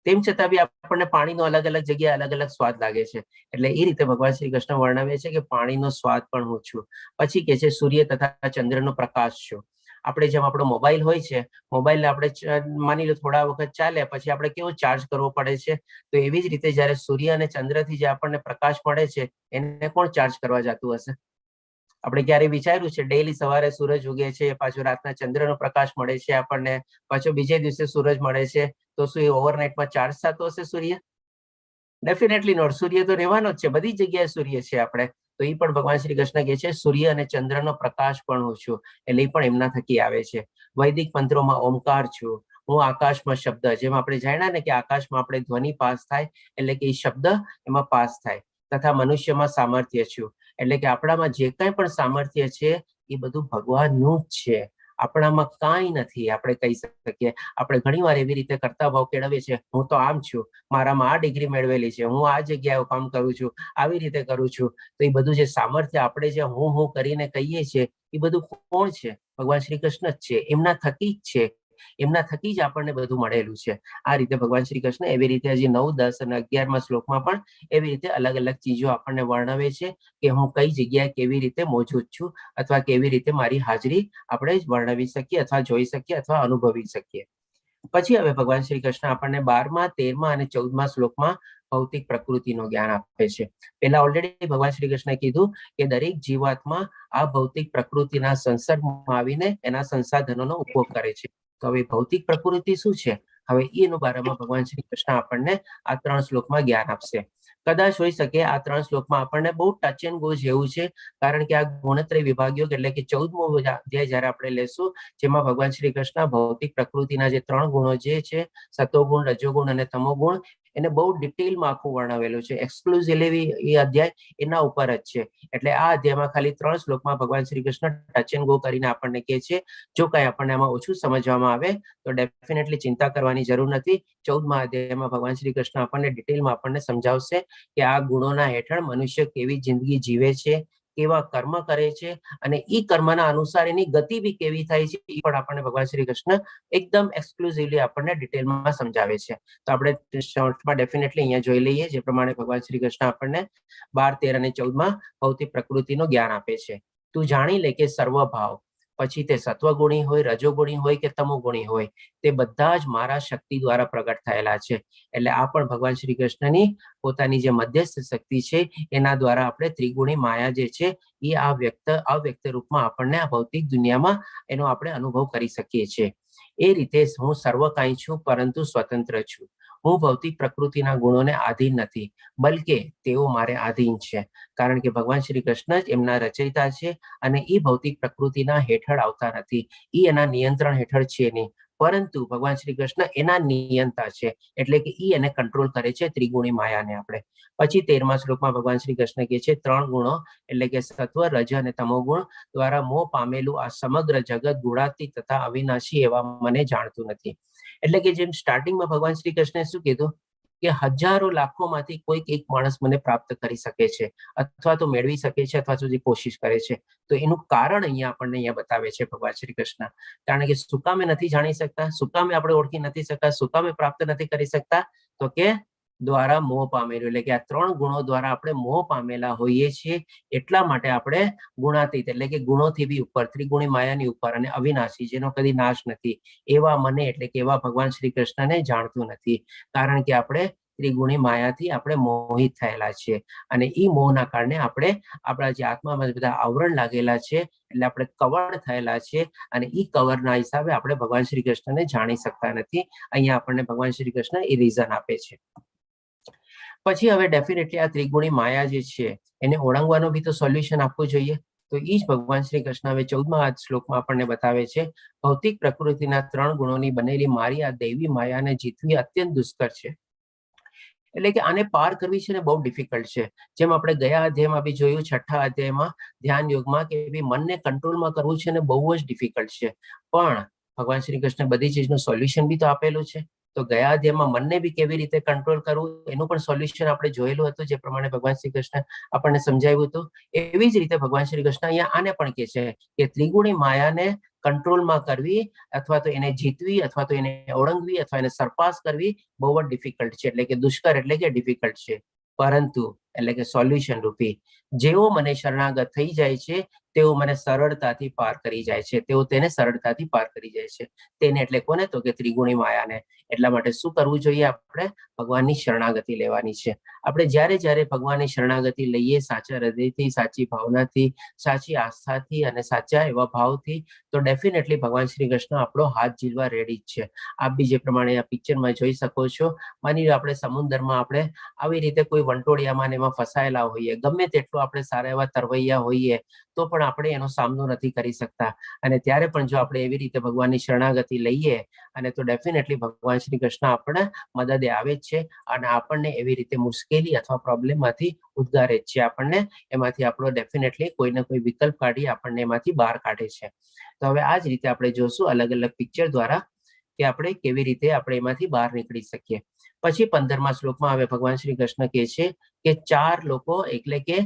તેમ છતાં બી આપણને પાણીનો અલગ અલગ જગ્યાએ અલગ અલગ સ્વાદ લાગે છે. એટલે એ રીતે ભગવાન શ્રી કૃષ્ણ વર્ણવે છે કે પાણીનો સ્વાદ પણ હું છું. પછી કહે છે, સૂર્ય તથા ચંદ્રનો પ્રકાશ છું. આપણે જેમ આપણો મોબાઈલ હોય છે, મોબાઈલને આપણે માની લો થોડા વખત ચાલે પછી આપણે કેવો ચાર્જ કરવો પડે છે, તો એવી જ રીતે જયારે સૂર્ય અને ચંદ્રથી જે આપણને પ્રકાશ મળે છે એને કોણ ચાર્જ કરવા જતું હશે? આપણે ક્યારે વિચાર્યું છે? ડેઈલી સવારે સૂરજ ઉગે છે, પાછો રાતના ચંદ્રનો પ્રકાશ મળે છે આપણને, પાછો બીજે દિવસે સૂરજ મળે છે, તો શું એ ઓવરનાઇટમાં ચાર્જ થતો હશે સૂર્ય? Definitely not. સૂર્ય તો રહેવાનો જ છે, બધી જગ્યાએ સૂર્ય છે આપણે. તો એ પણ ભગવાન શ્રી કૃષ્ણ કહે છે, સૂર્ય અને ચંદ્રનો પ્રકાશ પણ હું છું. એટલે એ પણ એમના થકી આવે છે. વૈદિક મંત્રોમાં ઓમકાર છું, હું આકાશમાં શબ્દ, જેમ આપણે જાણ્યા ને કે આકાશમાં આપણે ધ્વનિ પાસ થાય એટલે કે એ શબ્દ એમાં પાસ થાય. તથા મનુષ્યમાં સામર્થ્ય છું, એટલે કે આપણામાં જે કાંઈ પણ સામર્થ્ય છે એ બધું ભગવાનનું જ છે, આપણામાં કાંઈ નથી. આપણે કહી શકીએ, આપણે ઘણી વાર એવી રીતે કરતા ભાવ કેળવીએ છીએ, હું તો આમ છું, મારામાં આ ડિગ્રી મેળવેલી છે, હું આ જગ્યાએ કામ કરું છું, આવી રીતે કરું છું. તો એ બધું જે સામર્થ્ય આપણે જે હું કરીને કહીએ છીએ, એ બધું કોણ છે? ભગવાન શ્રી કૃષ્ણ જ છે. એમના થકી જ છે, એમના થકી જ આપણને બધું મળેલું છે. આ રીતે ભગવાન શ્રી કૃષ્ણ એવી રીતે હજી 9, 10 અને 11મા શ્લોકમાં પણ એવી રીતે અલગ અલગ ચીજો આપણને વર્ણવે છે કે હું કઈ જગ્યાએ કેવી રીતે મોજૂદ છું, અથવા કેવી રીતે મારી હાજરી આપણે વર્ણવી શકીએ અથવા જોઈ શકીએ અથવા અનુભવી શકીએ. પછી હવે ભગવાન શ્રી કૃષ્ણ આપણને 12મા, 13મા અને 14મા શ્લોકમાં ભૌતિક પ્રકૃતિનું જ્ઞાન આપે છે. પહેલા ઓલરેડી ભગવાન શ્રી કૃષ્ણે કીધું કે દરેક જીવાત્મા આ ભૌતિક પ્રકૃતિના સંસર્ગમાં આવીને એના સંસાધનોનો ઉપયોગ કરે છે. તો હવે ભૌતિક પ્રકૃતિ શું છે? હવે એનું બારામાં ભગવાન શ્રી કૃષ્ણ આપણને આ 3 શ્લોકમાં જ્ઞાન આપશે. કદાચ હોઈ શકે આ 3 શ્લોકમાં આપણને બહુ ટચ એન્ડ ગો જેવું છે, કારણ કે આ ગુણત્રય વિભાગયોગ એટલે કે 14મો અધ્યાય જ્યારે આપણે લેશું, જેમાં ભગવાન શ્રી કૃષ્ણ ભૌતિક પ્રકૃતિના જે 3 ગુણો જે છે, સતોગુણ, રજોગુણ અને તમોગુણ, એને બહુ ડિટેલમાં આખું વર્ણવેલું છે. એક્સક્લુઝિવલી એ અધ્યાય એના ઉપર જ છે. એટલે આ અધ્યાયમાં ખાલી 3 શ્લોકમાં ભગવાન Shri Krishna touch and go કરીને આપણને કહે છે. જો કઈ આપણને આમાં ઓછું સમજવામાં આવે તો ડેફિનેટલી ચિંતા કરવાની જરૂર નથી. 14મા અધ્યાયમાં ભગવાન શ્રી કૃષ્ણ આપણને ડિટેલમાં આપણને સમજાવશે કે આ ગુણોના હેઠળ મનુષ્ય કેવી જિંદગી જીવે છે, કેવા કર્મ કરે છે, અને એ કર્મના અનુસાર એની ગતિ બી કેવી થાય છે, એ પણ આપણને ભગવાન શ્રી કૃષ્ણ એકદમ એક્સક્લુઝિવલી આપણને ડિટેલમાં સમજાવે છે. તો આપણે શોર્ટમાં ડેફિનેટલી અહીંયા જોઈ લઈએ જે પ્રમાણે ભગવાન શ્રી કૃષ્ણ આપણને 12, 13 અને 14માં ભૌતિક પ્રકૃતિનો જ્ઞાન આપે છે. તું જાણી લે કે સર્વભાવ, પછી તે સત્વગુણી હોય, રજોગુણી હોય કે તમોગુણી હોય, તે બધા જ મારા શક્તિ દ્વારા પ્રગટ થયેલા છે. એટલે આ પણ ભગવાન શ્રી કૃષ્ણની પોતાની જે મધ્યસ્થ શક્તિ છે એના દ્વારા આપણે ત્રિગુણી માયા જે છે એ અવ્યક્ત રૂપમાં આપણને આ ભૌતિક દુનિયામાં એનો આપણે અનુભવ કરી શકીએ છીએ. એ રીતે હું સર્વ કાંઈ છું પરંતુ સ્વતંત્ર છું. હું ભૌતિક પ્રકૃતિના ગુણોને આધીન નથી, બલકે તેઓ મારે આધીન છે, કારણ કે ભગવાન શ્રી કૃષ્ણ જ એમના રચયિતા છે અને એ ભૌતિક પ્રકૃતિના હેઠળ આવતા નથી, એ એના નિયંત્રણ હેઠળ છે નહીં, પરંતુ ભગવાન શ્રી કૃષ્ણ એના નિયંતા છે, એટલે કે એ એને કંટ્રોલ કરે છે ત્રિગુણી માયાને. આપણે પછી 13મા શ્લોકમાં ભગવાન શ્રી કૃષ્ણ કહે છે 3 ગુણો એટલે કે સત્વ, રજ અને તમોગુણ દ્વારા મોહ પામેલું આ સમગ્ર જગત ગુણાતીત તથા અવિનાશી એવા મને જાણતું નથી. એટલે કે જેમ સ્ટાર્ટિંગમાં ભગવાન શ્રી કૃષ્ણે શું કીધું કે હજારો લાખોમાંથી કોઈક એક માણસ મને પ્રાપ્ત કરી શકે છે, અથવા તો મેળવી શકે છે, અથવા તો જે કોશિશ કરે છે. તો એનું કારણ આપણને બતાવે છે ભગવાન શ્રી કૃષ્ણ. કારણ કે શું કામે નથી જાણી શકતા, શું કામે આપણે ઓળખી નથી શકતા, શું કામે પ્રાપ્ત નથી કરી શકતા, તો કે દ્વારા મોહ પામેલું, એટલે કે આ 3 ગુણો દ્વારા આપણે મોહ પામેલા હોઈએ છીએ. એટલા માટે આપણે ગુણાતીત એટલે કે ગુણોથી બી ઉપર, ત્રિગુણી માયાની ઉપર અને અવિનાશી જેનો કદી નાશ નથી એવા મને એટલે કે એવા ભગવાન શ્રી કૃષ્ણને જાણતું નથી, કારણ કે આપણે ત્રિગુણી માયાથી આપણે મોહિત થયેલા છીએ. અને એ મોહના કારણે આપણે આપણા જે આત્મામાં બધા આવરણ લાગેલા છે, એટલે આપણે કવર થયેલા છે, અને એ કવરના હિસાબે આપણે ભગવાન શ્રી કૃષ્ણને જાણી શકતા નથી. અહીંયા આપણને ભગવાન શ્રી કૃષ્ણ એ રીઝન આપે છે. પછી હવે ડેફિનેટલી આ ત્રિગુણી માયા જે છે એને ઓળંગવાનું બી તો સોલ્યુશન આપવું જોઈએ. તો એ જ ભગવાન શ્રી કૃષ્ણ હવે 14મા શ્લોકમાં આપણને બતાવે છે, ભૌતિક પ્રકૃતિના 3 ગુણોની બનેલી મારી આ દૈવી માયાને જીતવી અત્યંત દુષ્કર છે. એટલે કે આને પાર કરવી છે ને બહુ ડિફિકલ્ટ છે. જેમ આપણે ગયા અધ્યાયમાં બી જોયું, 6થા અધ્યાયમાં ધ્યાન યોગમાં, કે મનને કંટ્રોલમાં કરવું છે ને બહુ જ ડિફિકલ્ટ છે. પણ ભગવાન શ્રી કૃષ્ણ બધી ચીજનું સોલ્યુશન બી તો આપેલું છે. તો ગયા અધ્યાયમાં મનને બી કેવી રીતે કંટ્રોલ કરવું એનું પણ સોલ્યુશન આપણે જોયેલું હતું, જે પ્રમાણે ભગવાન શ્રી કૃષ્ણ આપણને સમજાવ્યું હતું. એવી જ રીતે ભગવાન શ્રી કૃષ્ણ અહીંયા આને પણ કહે છે કે ત્રિગુણી માયાને કંટ્રોલમાં કરવી, અથવા તો એને જીતવી, અથવા તો એને ઓળંગવી, અથવા એને સરપાસ કરવી બહુ જ ડિફિકલ્ટ છે. એટલે કે દુષ્કર એટલે કે ડિફિકલ્ટ છે. પરંતુ એટલે કે સોલ્યુશન રૂપી જેઓ મને શરણાગત થઈ જાય છે તેઓ મને સરળતાથી પાર કરી જાય છે, તેઓ તેને સરળતાથી પાર કરી જાય છે. તેને એટલે કોને? તો કે ત્રિગુણી માયાને. એટલા માટે શું કરવું જોઈએ? આપણે ભગવાનની શરણાગતિ લેવાની છે. આપણે જ્યારે ભગવાનની શરણાગતિ લઈએ, સાચા હૃદયથી, સાચી ભાવનાથી, સાચી આસ્થાથી અને સાચા એવા ભાવથી, તો ડેફિનેટલી ભગવાન શ્રી કૃષ્ણ આપણો હાથ ઝીલવા રેડી જ છે. આપ બી જે પ્રમાણે આ પિક્ચરમાં જોઈ શકો છો, માની લો આપણે સમુદ્રમાં આપણે આવી રીતે કોઈ વંટોળિયામાં એમાં ફસાયેલા હોઈએ, ગમે તેટલું આપણે સારા એવા તરવૈયા હોઈએ તો પણ આપણે એનો સામનો નથી કરી શકતા. અને ત્યારે પણ જો આપણે એવી રીતે ભગવાનની શરણાગતિ લઈએ અને તો ડેફિનેટલી ભગવાન શ્રી કૃષ્ણ આપણે મદદે આવે જ છે, અને આપણને એવી રીતે મુશ્કેલી અથવા પ્રોબ્લેમમાંથી ઉદ્ગારે જ છે. આપણને એમાંથી આપણો ડેફિનેટલી કોઈને કોઈ વિકલ્પ કાઢી આપણને એમાંથી બહાર કાઢે છે. તો હવે આ જ રીતે આપણે જોશું અલગ અલગ પિક્ચર દ્વારા કે આપણે કેવી રીતે આપણે એમાંથી બહાર નીકળી શકીએ. પછી 15મા શ્લોકમાં હવે ભગવાન શ્રી કૃષ્ણ કહે છે કે 4 લોકો, એટલે કે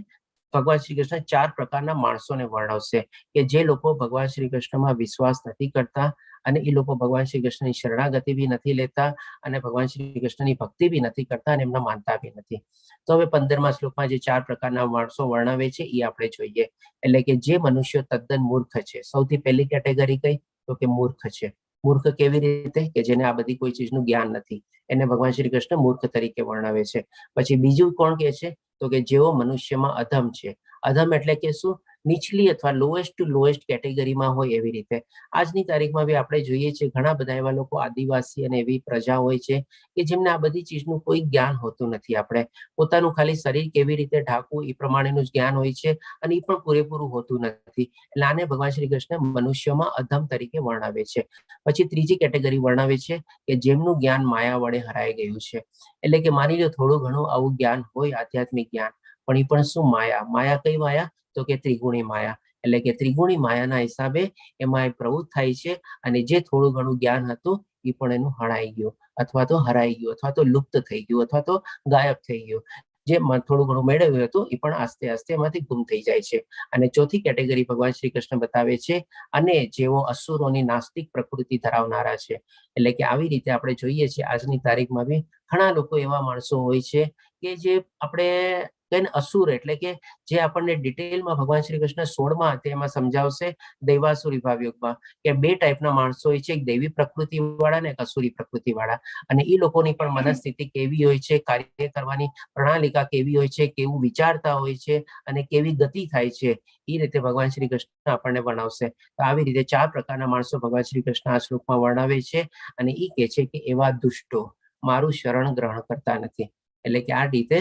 ભગવાન શ્રી કૃષ્ણ 4 પ્રકારના માણસોને વર્ણવશે કે જે લોકો ભગવાન શ્રી કૃષ્ણમાં વિશ્વાસ નથી કરતા, અને એ લોકો ભગવાન શ્રી કૃષ્ણની શરણાગતિ બી નથી લેતા, અને ભગવાન શ્રી કૃષ્ણની ભક્તિ બી નથી કરતા, અને એમને માનતા બી નથી. તો હવે 15મા શ્લોકમાં જે 4 પ્રકારના માણસો વર્ણવે છે એ આપણે જોઈએ. એટલે કે જે મનુષ્યો તદ્દન મૂર્ખ છે. સૌથી પહેલી કેટેગરી કઈ? તો કે મૂર્ખ છે. મૂર્ખ કેવી રીતે? કે જેને આ બધી કોઈ ચીજનું જ્ઞાન નથી, એને ભગવાન શ્રી કૃષ્ણ મૂર્ખ તરીકે વર્ણવે છે. પછી બીજું કોણ કે છે? તો કે જેઓ મનુષ્યમાં અધમ છે. અધમ એટલે કે શું? નીચલી અથવા લોએસ્ટ ટુ લોએસ્ટ કેટેગરીમાં હોય એવી રીતે. આજની તારીખમાં બી આપણે જોઈએ છીએ ઘણા બધા એવા લોકો આદિવાસી અને એવી પ્રજા હોય છે કે જેમને આ બધી ચીજનું કોઈ જ્ઞાન હોતું નથી. આપણે પોતાનું ખાલી શરીર કેવી રીતે ઢાંકવું એ પ્રમાણેનું જ જ્ઞાન હોય છે અને એ પણ પૂરેપૂરું હોતું નથી. એટલે આને ભગવાન શ્રી કૃષ્ણ મનુષ્યમાં અધમ તરીકે વર્ણવે છે. પછી ત્રીજી કેટેગરી વર્ણવે છે કે જેમનું જ્ઞાન માયા વડે હરાઈ ગયું છે. એટલે કે માની લો થોડું ઘણું આવું જ્ઞાન હોય, આધ્યાત્મિક જ્ઞાન, પણ એ પણ શું માયા? માયા કઈ માયા? તો કે ત્રિગુણી માયા. એટલે કે ત્રિગુણી માયાના હિસાબે એમાં એ પ્રવૃત્ત થાય છે અને જે થોડું ઘણું જ્ઞાન હતું એ પણ એનું હણાઈ ગયું અથવા તો હરાઈ ગયું અથવા તો લુપ્ત થઈ ગયું અથવા તો ગાયબ થઈ ગયું. જે થોડું ઘણું મેળવ્યું હતું એ પણ આસ્તે આસ્તે એમાંથી ગુમ થઈ જાય છે. અને ચોથી કેટેગરી ભગવાન શ્રી કૃષ્ણ બતાવે છે અને જેઓ અસુરોની નાસ્તિક પ્રકૃતિ ધરાવનારા છે. એટલે કે આવી રીતે આપણે જોઈએ છીએ આજની તારીખમાં બી ઘણા લોકો એવા માણસો હોય છે કે જે આપણે અસુર એટલે કે જે આપણને ડિટેલમાં ભગવાન શ્રી કૃષ્ણ 16મા અધ્યાયમાં સમજાવશે દૈવાસુર વિભાગ યુગમાં કે બે ટાઈપના માણસો હોય છે, એક દૈવી પ્રકૃતિ વાળા ને એક અસુરી પ્રકૃતિ વાળા. અને એ લોકોની પણ મનસ્થિતિ કેવી હોય છે, કાર્ય કરવાની પ્રણાલિકા કેવી હોય છે, કેવું વિચારતા હોય છે અને કેવી ગતિ થાય છે, એ રીતે ભગવાન શ્રી કૃષ્ણ આપણને વર્ણવશે. તો આવી રીતે 4 પ્રકારના માણસો ભગવાન શ્રી કૃષ્ણ આ શ્લોકમાં વર્ણવે છે અને એ કહે છે કે એવા દુષ્ટો મારું શરણ ગ્રહણ કરતા નથી. એટલે કે આ રીતે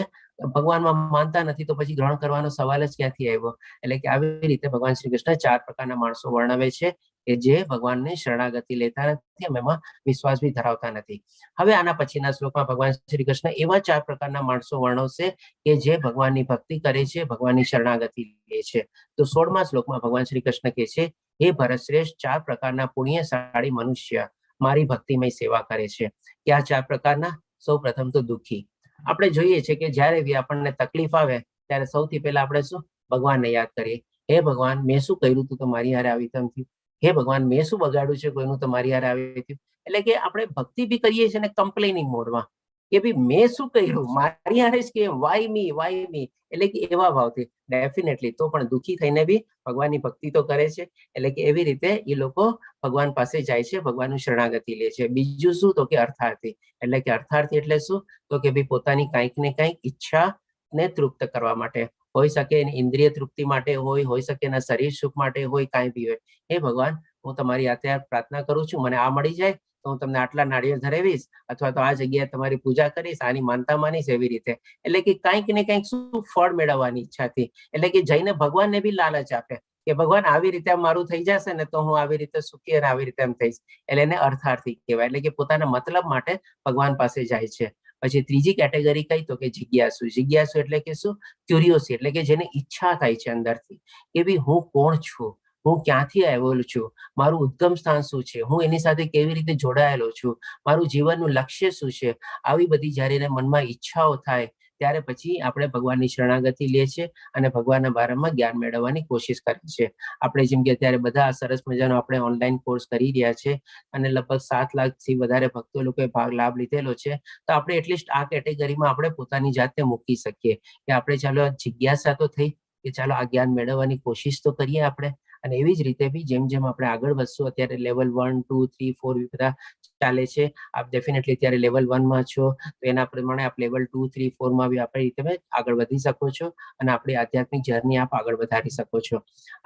ભગવાનમાં માનતા નથી તો પછી ગ્રહણ કરવાનો સવાલ જ ક્યાંથી આવ્યો? એટલે કે આવી રીતે ભગવાન શ્રી કૃષ્ણ 4 પ્રકારના માણસો વર્ણવે છે કે જે ભગવાનને શરણાગતિ લેતા નથી અને એમાં વિશ્વાસ બી ધરાવતા નથી. હવે આના પછીના શ્લોકમાં ભગવાન શ્રી કૃષ્ણ એવા 4 પ્રકારના માણસો વર્ણવશે કે જે ભગવાનની ભક્તિ કરે છે, ભગવાનની શરણાગતિ લે છે. તો 16મા શ્લોકમાં ભગવાન શ્રી કૃષ્ણ કહે છે, હે ભરતશ્રેષ્ઠ, 4 પ્રકારના પુણ્યશાળી મનુષ્ય મારી ભક્તિમય સેવા કરે છે. કે આ 4 પ્રકારના? સૌ પ્રથમ તો દુઃખી. આપણે જોઈએ છીએ કે જ્યારે બી આપણને તકલીફ આવે ત્યારે સૌથી પહેલા આપણે શું? ભગવાનને યાદ કરીએ. હે ભગવાન, મેં શું કર્યું હતું તો મારી હારે આવી તેમ થયું? હે ભગવાન, મેં શું બગાડ્યું છે કોઈનું તો મારી હારે આવી થયું? એટલે કે આપણે ભક્તિ બી કરીએ છીએ ને કમ્પ્લેનિંગ મોડમાં કે ભાઈ મેં શું કર્યું, મારી હારે જ કે વાય મી. એટલે કે એવા ભાવથી ડેફિનેટલી તો પણ દુઃખી થઈને બી ભગવાનની ભક્તિ તો કરે છે. એટલે કે એવી રીતે એ લોકો ભગવાન પાસે જાય છે, ભગવાનનું શરણાગતિ લે છે. બીજું શું? તો કે અર્થાર્થી. એટલે કે અર્થાર્થી એટલે શું? તો કે ભાઈ પોતાની કંઈક ને કંઈક ઈચ્છા ને તૃપ્ત કરવા માટે હોઈ શકે, ઇન્દ્રિય તૃપ્તિ માટે હોઈ શકે, એના શરીર સુખ માટે હોય, કાંઈ બી હોય. હે ભગવાન, હું તમારી અત્યારે પ્રાર્થના કરું છું, મને આ મળી જાય તો હું તમને આટલા નાળિયેર ધરાવીશ અથવા તો આ જગ્યાએ તમારી પૂજા કરીશ, આની માનતા માનીશ, એવી રીતે. એટલે કે કંઈક ને કંઈક શું ફળ મેળવવાની ઈચ્છાથી. એટલે કે જઈને ભગવાનને બી લાલચ આપે કે ભગવાન આવી રીતે મારું થઈ જશે ને તો હું આવી રીતે સુખી અને આવી રીતે એમ થઈશ. એટલે એને અર્થાર્થી કહેવાય. એટલે કે પોતાના મતલબ માટે ભગવાન પાસે જાય છે. પછી ત્રીજી કેટેગરી કઈ? તો કે જિજ્ઞાસુ. જિજ્ઞાસુ એટલે કે શું? ક્યુરિયોસિટી. એટલે કે જેને ઈચ્છા થાય છે અંદરથી કે ભાઈ હું કોણ છું, હું ક્યાંથી આવેલો છું, મારું ઉદ્ગમ સ્થાન શું છે, હું એની સાથે કેવી રીતે જોડાયેલો છું, મારું જીવનનું લક્ષ્ય શું છે. આવી બધી જ્યારે એને મનમાં ઈચ્છાઓ થાય ત્યારે પછી આપણે ભગવાનની શરણાગતિ લે છે અને ભગવાનના બારામાં જ્ઞાન મેળવવાની કોશિશ કરીએ છીએ. આપણે જેમ કે અત્યારે બધા સરસ મજાનો આપણે ઓનલાઈન કોર્સ કરી રહ્યા છે અને લગભગ 7 લાખથી વધારે ભક્તો લોકોએ લાભ લીધેલો છે. તો આપણે એટલીસ્ટ આ કેટેગરીમાં આપણે પોતાની જાતને મૂકી શકીએ કે આપણે ચાલો જિજ્ઞાસા તો થઈ કે ચાલો આ જ્ઞાન મેળવવાની કોશિશ તો કરીએ આપણે. અને એવી જ રીતે બી જેમ જેમ આપણે આગળ વધશું, અત્યારે લેવલ 1, 2, 3, 4 બધા ચાલે છે. આપ ડેફિનેટલી અત્યારે લેવલ 1માં છો તો એના પ્રમાણે આપ લેવલ 2, 3, 4માં બી આપણી રીતે આગળ વધી શકો છો અને આપણી આધ્યાત્મિક જર્ની આપ આગળ વધારી શકો છો.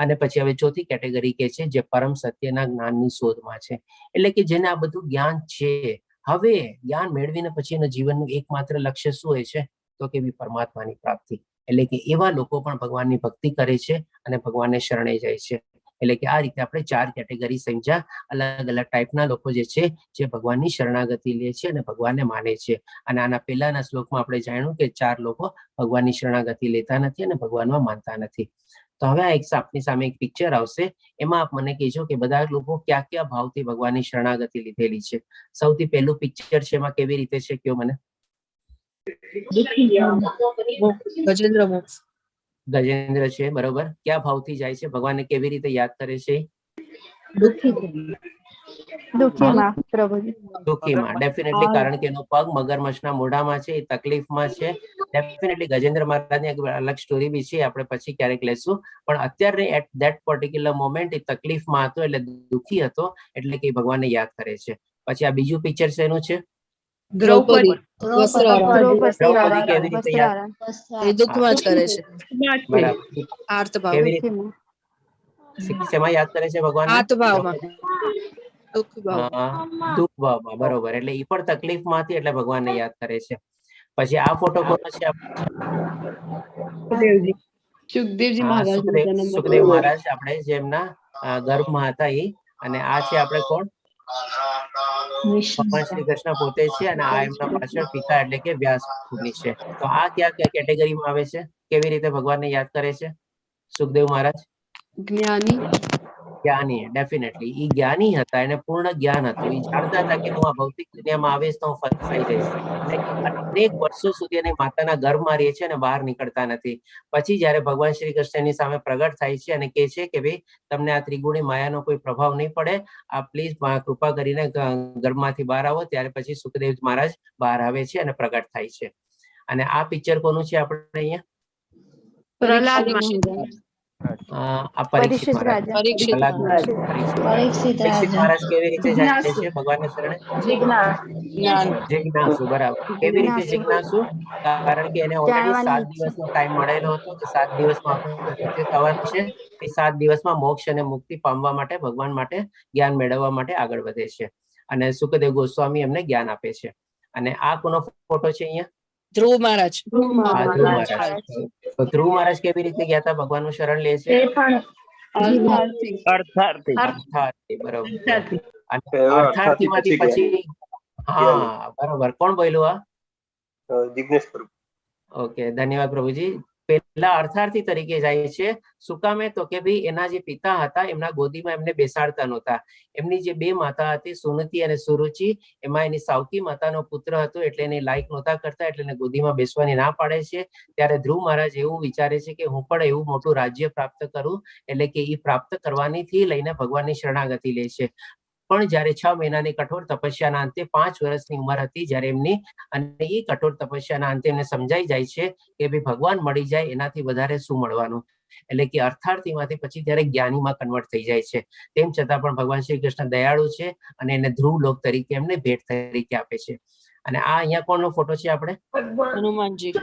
અને પછી હવે ચોથી કેટેગરી કે છે જે પરમ સત્યના જ્ઞાનની શોધમાં છે. એટલે કે જેને આ બધું જ્ઞાન છે, હવે જ્ઞાન મેળવીને પછી એના જીવનનું એકમાત્ર લક્ષ્ય શું હોય છે? તો કે પરમાત્માની પ્રાપ્તિ. એટલે કે એવા લોકો પણ ભગવાનની ભક્તિ કરે છે અને ભગવાનને શરણે જાય છે. એટલે કે આ રીતે આપણે 4 કેટેગરી સમજ્યા. અલગ અલગ ટાઈપના લોકો જે છે જે ભગવાનની શરણાગતિ લે છે અને ભગવાનને માને છે. અને આના પહેલાના શ્લોકમાં આપણે જાણ્યું કે 4 લોકો ભગવાનની શરણાગતિ લેતા નથી અને ભગવાનમાં માનતા નથી. તો હવે આપની સામે એક પિક્ચર આવશે, એમાં આપ મને કહેજો કે બધા લોકો કયા કયા ભાવથી ભગવાનની શરણાગતિ લીધેલી છે. સૌથી પહેલું પિક્ચર છે, એમાં કેવી રીતે છે કયો મને? ગજેન્દ્ર છે, બરોબર. ક્યાં ભાવથી જાય છે? ભગવાનને કેવી રીતે યાદ કરે છે? દુઃખીમાં. ડેફિનેટલી, કારણ કે એનો પગ મગરમચ્છના મોઢામાં છે, એ તકલીફમાં છે. ડેફિનેટલી ગજેન્દ્ર મહારાજની એક અલગ સ્ટોરી બી છે, આપણે પછી ક્યારેક લેશું. પણ અત્યારે એટ ધેટ પર્ટિક્યુલર મોમેન્ટ એ તકલીફમાં હતો, એટલે દુઃખી હતો, એટલે કે ભગવાનને યાદ કરે છે. પછી આ બીજું પિક્ચર છે, એનું છે દ્રૌપદી કેવી રીતે યાદ? એ દુઃખમાં જ કરે છે. બરાબર. કેવી રીતે? શેમાં યાદ કરે છે ભગવાન? આત્મભાવમાં. દુઃખ ભાવ. દુઃખ ભાવમાં, બરોબર. એટલે ઈ પણ તકલીફમાં હતી એટલે ભગવાનને યાદ કરે છે. પછી આ ફોટો કોનો છે? સુખદેવજી હા, મહારાજ સુખદેવ મહારાજ, આપણે જેમના ગર્ભમાં હતા ઈ. અને આ છે આપણે કોણ? ભગવાન શ્રી કૃષ્ણ પોતે છે. અને આ એમના પાછળ પિતા એટલે કે વ્યાસ મુનિ છે. તો આ ક્યાં કેટેગરીમાં આવે છે? કેવી રીતે ભગવાનને યાદ કરે છે સુખદેવ મહારાજ? જ્ઞાની. જ્ઞાની, ડેફિનેટલી. ઈ જ્ઞાની હતા, એને પૂર્ણ જ્ઞાન હતું. ઈ જાણતા હતા કે હું આ ભૌતિક દુનિયામાં આવીશ તો હું ફસાઈ જઈશ. અનેક વર્ષો સુધી એની માતાના ગર્ભમાં રહે છે અને બહાર નીકળતા નથી. પછી જયારે ભગવાન શ્રી કૃષ્ણની સામે પ્રગટ થાય છે અને કહે છે કે ભાઈ તમને આ ત્રિગુણી માયાનો કોઈ પ્રભાવ નહીં પડે, આ પ્લીઝ કૃપા કરીને ગર્ભમાંથી બહાર આવો. ત્યારે પછી સુખદેવ મહારાજ બહાર આવે છે અને પ્રગટ થાય છે. અને આ પિક્ચર કોનું છે આપણે અહીંયા? પ્રહલાદ આ પરીક્ષિત મહારાજ. પરીક્ષિત મહારાજ કેવી રીતે જાય છે ભગવાનના શરણે? જિજ્ઞાસુ, બરાબર. કેવી રીતે જિજ્ઞાસુ? કારણ કે એને ઓલરેડી 7 દિવસનો ટાઈમ મળેલો હતો કે 7 દિવસમાં કૃત્ય થવાનું છે. એ 7 દિવસમાં મોક્ષ અને મુક્તિ પામવા માટે, ભગવાન માટે જ્ઞાન મેળવવા માટે આગળ વધે છે. અને સુખદેવ ગોસ્વામી એમને જ્ઞાન આપે છે. અને આ કોનો ફોટો છે અહીંયા? ધ્રુવ મહારાજ. ધ્રુવ મહારાજ. તો ધ્રુવ મહારાજ કેવી રીતે ગયા હતા ભગવાનનું શરણ લે છે? અર્થાર્થી, બરોબર. અર્થાર્થીમાંથી પછી, હા બરોબર. કોણ બોલ્યું આ? જિગ્નેશ પ્રભુ. ઓકે, ધન્યવાદ પ્રભુજી. પહેલા અર્થાર્થી તરીકે જાય છે. શું કામે? તો કે ભાઈ એના જે પિતા હતા એમના ગોદીમાં એમને બેસાડતા નહોતા. એમની જે 2 માતા હતી, સુનતિ અને સુરુચિ, એમાં એની સાવકી માતાનો પુત્ર હતો એટલે એને લાયક નહોતા કરતા, એટલે એને ગોદીમાં બેસવાની ના પાડે છે. ત્યારે ધ્રુવ મહારાજ એવું વિચારે છે કે હું પણ એવું મોટું રાજ્ય પ્રાપ્ત કરું, એટલે કે એ પ્રાપ્ત કરવાનીથી લઈને ભગવાનની શરણાગતિ લે છે. પણ જયારે 6 મહિનાની કઠોર તપસ્યાના અંતે 5 વર્ષની ઉંમર હતી જયારે એમની, અને એ કઠોર તપસ્યાના અંતે એમને સમજાઈ જાય છે કે ભાઈ ભગવાન મળી જાય એનાથી વધારે શું મળવાનું. એટલે કે અર્થાર્થીમાંથી પછી ત્યારે જ્ઞાનીમાં કન્વર્ટ થઈ જાય છે. તેમ છતાં પણ ભગવાન શ્રી કૃષ્ણ દયાળુ છે અને એને ધ્રુવ લોક તરીકે એમને ભેટ તરીકે આપે છે. અને આ અહીંયા કોનો ફોટો છે આપણે? હનુમાનજી.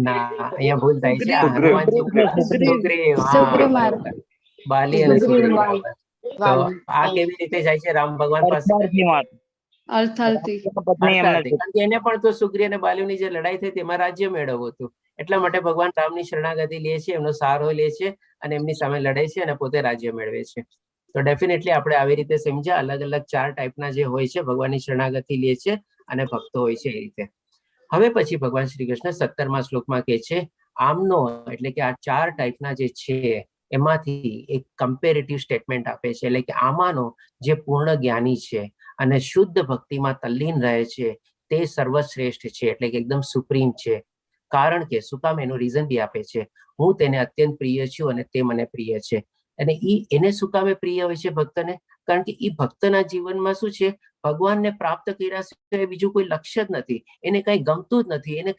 ના, અહીંયા ભૂલ થાય છે. આ હનુમાનજી, સુગ્રીવ. હા, બરોબર. બાલી અને સુગ્રીવ. તો આ કેવી રીતે જાય છે રામ ભગવાન પાસે? અર્થાર્થી. કારણ કે એને પણ તો સુગ્રીવ અને બાલીની જે લડાઈ થઈ તેમાં રાજ્ય મેળવવું હતું. એટલા માટે ભગવાન રામની શરણાગતિ લે છે, એમનો સહારો લે છે અને એમની સામે લડે છે અને પોતે રાજ્ય મેળવે છે. તો ડેફિનેટલી આપણે આવી રીતે સમજ્યા. અલગ અલગ 4 ટાઈપના જે હોય છે ભગવાનની શરણાગતિ લે છે અને ભક્તો હોય છે એ રીતે. હવે પછી ભગવાન શ્રી કૃષ્ણ 17મા શ્લોકમાં કહે છે આમનો, એટલે કે આ 4 ટાઈપના જે છે એમાંથી એક કમ્પેરેટિવ સ્ટેટમેન્ટ આપે છે. એટલે કે આમાંનો જે પૂર્ણ જ્ઞાની છે અને શુદ્ધ ભક્તિમાં તલ્લીન રહે છે તે સર્વશ્રેષ્ઠ છે, એટલે કે એકદમ સુપ્રીમ છે. કારણ કે શું કામ? એનું રીઝન બી આપે છે. હું તેને અત્યંત પ્રિય છું અને તે મને પ્રિય છે. અને એને શું કામે પ્રિય હોય છે ભક્તને? કારણ કે એ ભક્તના જીવનમાં શું છે? ભગવાનને પ્રાપ્ત કર્યા સિવાય બીજું કોઈ લક્ષ્ય જ નથી. એને કઈ ગમતું જ નથી, એને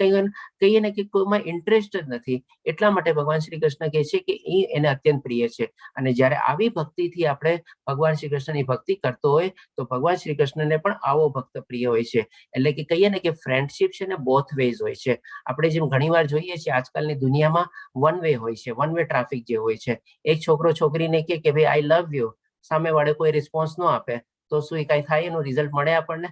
કહીએ ને કે કોઈમાં ઇન્ટરેસ્ટ જ નથી. એટલા માટે ભગવાન શ્રી કૃષ્ણ કહે છે કે એ એને અત્યંત પ્રિય છે. અને જયારે આવી ભક્તિથી આપણે ભગવાન શ્રી કૃષ્ણની ભક્તિ કરતો હોય તો ભગવાન શ્રી કૃષ્ણને પણ આવો ભક્ત પ્રિય હોય છે. એટલે કે કહીએ ને કે ફ્રેન્ડશિપ છે ને બોથ વેઝ હોય છે. આપણે જેમ ઘણીવાર જોઈએ છીએ આજકાલની દુનિયામાં વન વે હોય છે, વન વે ટ્રાફિક જે હોય છે. એક છોકરો છોકરીને કે ભાઈ આઈ લવ યુ, સામે વાળે કોઈ રિસ્પોન્સ ન આપે તો શું એ કઈ થાય? એનું રિઝલ્ટ મળે આપણને?